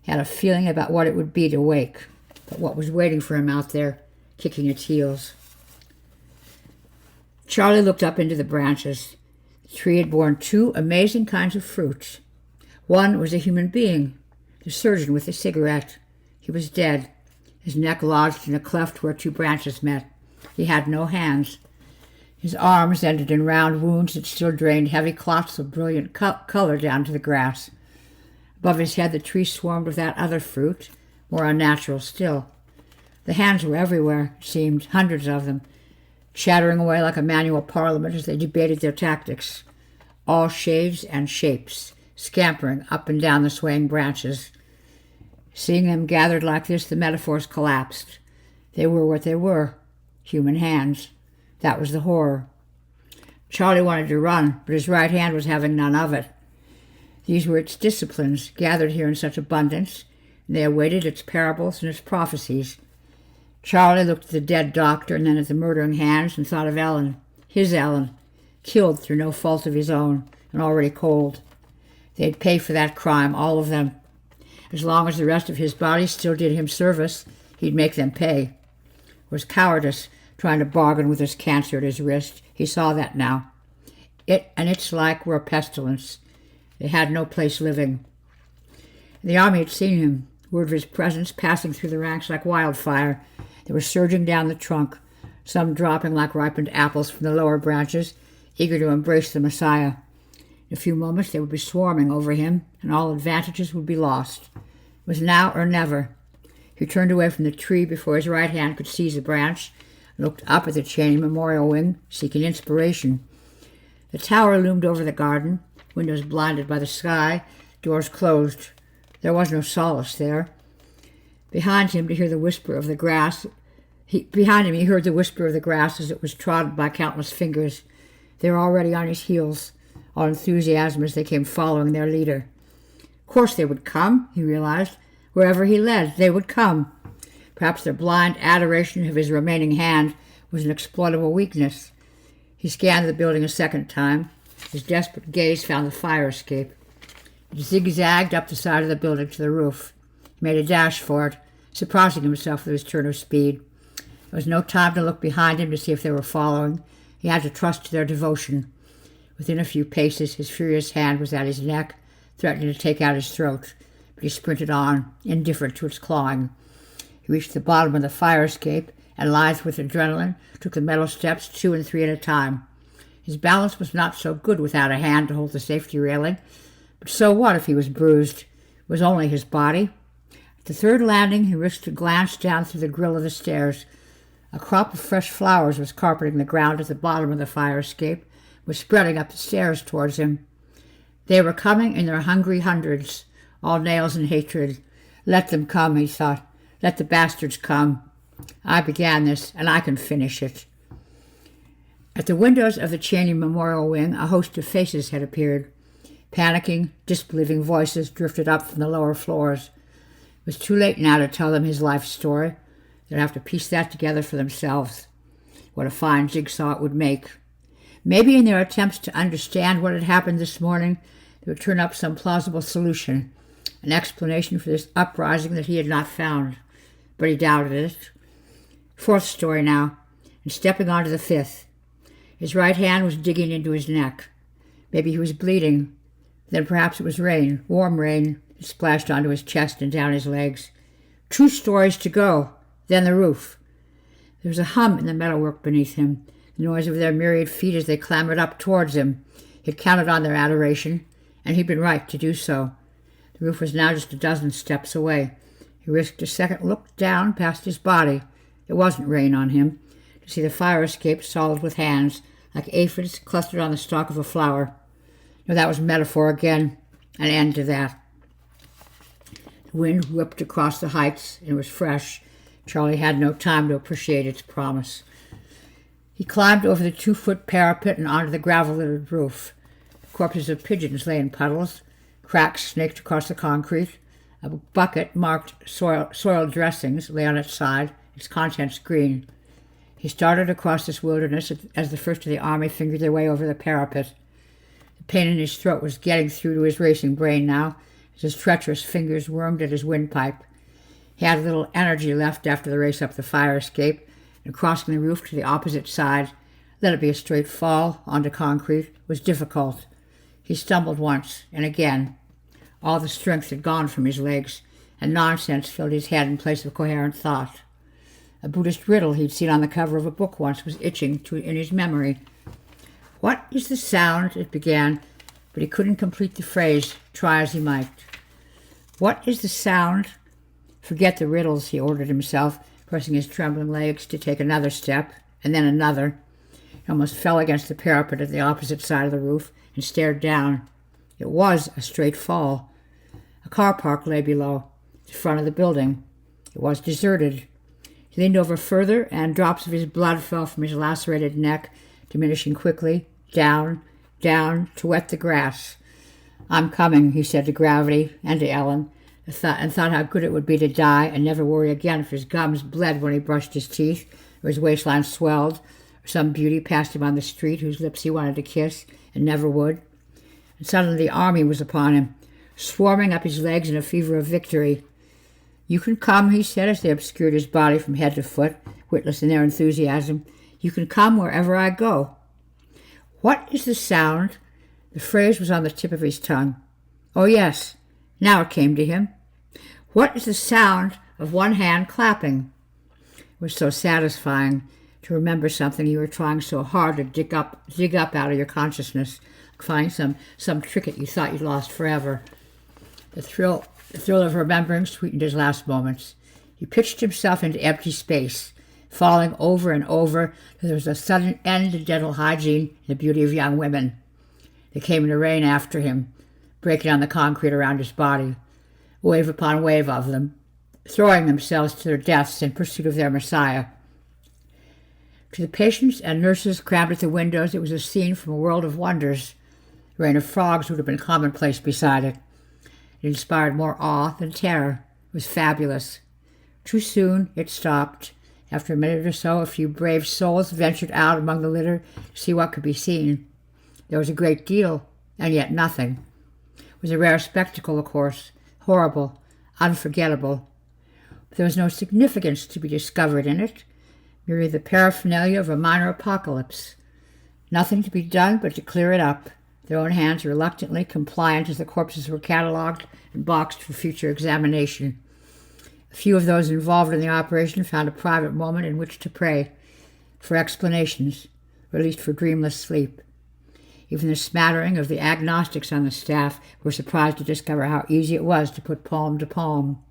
He had a feeling about what it would be to wake, but what was waiting for him out there, kicking its heels. Charlie looked up into the branches. The tree had borne 2 amazing kinds of fruits. One was a human being, the surgeon with the cigarette. He was dead, his neck lodged in a cleft where 2 branches met. He had no hands. His arms ended in round wounds that still drained heavy clots of brilliant color down to the grass. Above his head the tree swarmed with that other fruit, more unnatural still. The hands were everywhere, it seemed, hundreds of them, chattering away like a manual parliament as they debated their tactics. All shades and shapes, scampering up and down the swaying branches. Seeing them gathered like this, the metaphors collapsed. They were what they were, human hands. That was the horror. Charlie wanted to run, but his right hand was having none of it. These were its disciplines, gathered here in such abundance, and they awaited its parables and its prophecies. Charlie looked at the dead doctor and then at the murdering hands and thought of Ellen, his Ellen, killed through no fault of his own and already cold. They'd pay for that crime, all of them. As long as the rest of his body still did him service, he'd make them pay. It was cowardice, trying to bargain with his cancer at his wrist. He saw that now. It and its like were a pestilence. They had no place living. The army had seen him, word of his presence passing through the ranks like wildfire. They were surging down the trunk, some dropping like ripened apples from the lower branches, eager to embrace the Messiah. In a few moments they would be swarming over him, and all advantages would be lost. It was now or never. He turned away from the tree before his right hand could seize a branch, and looked up at the Cheney Memorial Wing, seeking inspiration. The tower loomed over the garden, windows blinded by the sky, doors closed. There was no solace there. Behind him, he heard the whisper of the grass as it was trodden by countless fingers. They were already on his heels, all enthusiasm as they came following their leader. Of course they would come, he realized. Wherever he led, they would come. Perhaps their blind adoration of his remaining hand was an exploitable weakness. He scanned the building a second time. His desperate gaze found the fire escape. It zigzagged up the side of the building to the roof. He made a dash for it, surprising himself with his turn of speed. There was no time to look behind him to see if they were following. He had to trust to their devotion. Within a few paces, his furious hand was at his neck, threatening to take out his throat, but he sprinted on, indifferent to its clawing. He reached the bottom of the fire escape, and lithe with adrenaline, took the metal steps 2 and 3 at a time. His balance was not so good without a hand to hold the safety railing, but so what if he was bruised? It was only his body. At the third landing, he risked a glance down through the grill of the stairs. A crop of fresh flowers was carpeting the ground at the bottom of the fire escape, was spreading up the stairs towards him. They were coming in their hungry hundreds, all nails and hatred. Let them come, he thought. Let the bastards come. I began this, and I can finish it. At the windows of the Cheney Memorial Wing, a host of faces had appeared. Panicking, disbelieving voices drifted up from the lower floors. It was too late now to tell them his life story. They'd have to piece that together for themselves. What a fine jigsaw it would make. Maybe in their attempts to understand what had happened this morning, they would turn up some plausible solution, an explanation for this uprising that he had not found. But he doubted it. Fourth story now, and stepping onto the fifth. His right hand was digging into his neck. Maybe he was bleeding. Then perhaps it was rain, warm rain. It splashed onto his chest and down his legs. 2 stories to go, then the roof. There was a hum in the metalwork beneath him, the noise of their myriad feet as they clambered up towards him. He had counted on their adoration, and he'd been right to do so. The roof was now just a dozen steps away. He risked a second look down past his body. It wasn't rain on him. To see the fire escape solid with hands, like aphids clustered on the stalk of a flower. No, that was metaphor again. An end to that. The wind whipped across the heights, and it was fresh. Charlie had no time to appreciate its promise. He climbed over the 2-foot parapet and onto the gravel-littered roof. Corpses of pigeons lay in puddles. Cracks snaked across the concrete. A bucket marked soiled dressings lay on its side, its contents green. He started across this wilderness as the first of the army fingered their way over the parapet. The pain in his throat was getting through to his racing brain now, as his treacherous fingers wormed at his windpipe. He had little energy left after the race up the fire escape, and crossing the roof to the opposite side, let it be a straight fall onto concrete, was difficult. He stumbled once, and again. All the strength had gone from his legs, and nonsense filled his head in place of coherent thought. A Buddhist riddle he'd seen on the cover of a book once was itching in his memory. What is the sound? It began, but he couldn't complete the phrase, try as he might. What is the sound? Forget the riddles, he ordered himself, pressing his trembling legs to take another step, and then another. He almost fell against the parapet at the opposite side of the roof and stared down. It was a straight fall. A car park lay below, the front of the building. It was deserted. He leaned over further, and drops of his blood fell from his lacerated neck, diminishing quickly, down, down, to wet the grass. I'm coming, he said to gravity and to Ellen, and thought how good it would be to die and never worry again if his gums bled when he brushed his teeth, or his waistline swelled, or some beauty passed him on the street whose lips he wanted to kiss and never would. And suddenly the army was upon him, swarming up his legs in a fever of victory. You can come, he said, as they obscured his body from head to foot, witless in their enthusiasm. You can come wherever I go. What is the sound? The phrase was on the tip of his tongue. Oh, yes. Now it came to him. What is the sound of one hand clapping? It was so satisfying to remember something you were trying so hard to dig up out of your consciousness, find some tricket you thought you'd lost forever. The thrill of remembering sweetened his last moments. He pitched himself into empty space, falling over and over till there was a sudden end to dental hygiene and the beauty of young women. They came in a rain after him, breaking on the concrete around his body, wave upon wave of them, throwing themselves to their deaths in pursuit of their Messiah. To the patients and nurses crammed at the windows, it was a scene from a world of wonders. The rain of frogs would have been commonplace beside it. It inspired more awe than terror. It was fabulous. Too soon it stopped. After a minute or so, a few brave souls ventured out among the litter to see what could be seen. There was a great deal, and yet nothing. It was a rare spectacle, of course, horrible, unforgettable. But there was no significance to be discovered in it, merely the paraphernalia of a minor apocalypse. Nothing to be done but to clear it up, their own hands reluctantly compliant as the corpses were catalogued and boxed for future examination. A few of those involved in the operation found a private moment in which to pray, for explanations, or at least for dreamless sleep. Even the smattering of the agnostics on the staff were surprised to discover how easy it was to put palm to palm.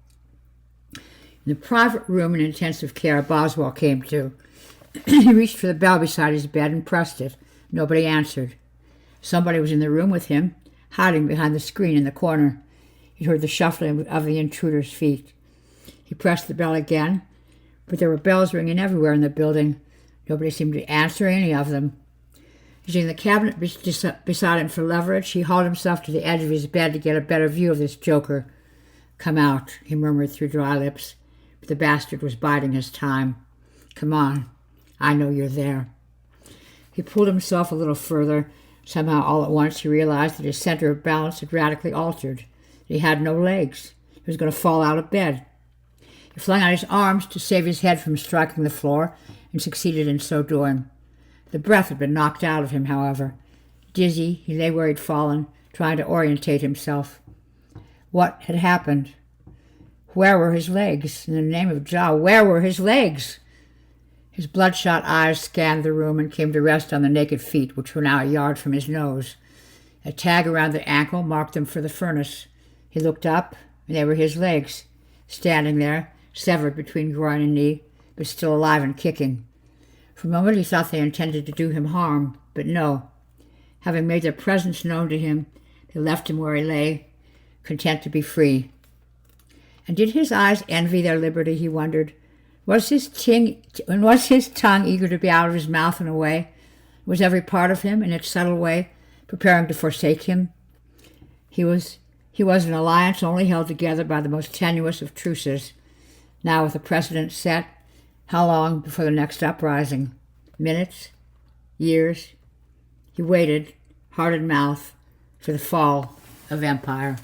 In the private room in intensive care, Boswell came to. He reached for the bell beside his bed and pressed it. Nobody answered. Somebody was in the room with him, hiding behind the screen in the corner. He heard the shuffling of the intruder's feet. He pressed the bell again, but there were bells ringing everywhere in the building. Nobody seemed to answer any of them. Using the cabinet beside him for leverage, he hauled himself to the edge of his bed to get a better view of this joker. Come out, he murmured through dry lips, but the bastard was biding his time. Come on, I know you're there. He pulled himself a little further. Somehow, all at once, he realized that his center of balance had radically altered. He had no legs. He was going to fall out of bed. He flung out his arms to save his head from striking the floor, and succeeded in so doing. The breath had been knocked out of him, however. Dizzy, he lay where he'd fallen, trying to orientate himself. What had happened? Where were his legs? In the name of Jah, where were his legs? His bloodshot eyes scanned the room and came to rest on the naked feet, which were now a yard from his nose. A tag around the ankle marked them for the furnace. He looked up, and they were his legs, standing there, severed between groin and knee, but still alive and kicking. For a moment he thought they intended to do him harm, but no. Having made their presence known to him, they left him where he lay, content to be free. And did his eyes envy their liberty, he wondered? Was his tongue eager to be out of his mouth and away? Was every part of him, in its subtle way, preparing to forsake him? He was an alliance only held together by the most tenuous of truces. Now with the precedent set, how long before the next uprising? Minutes? Years? He waited, heart in mouth, for the fall of empire.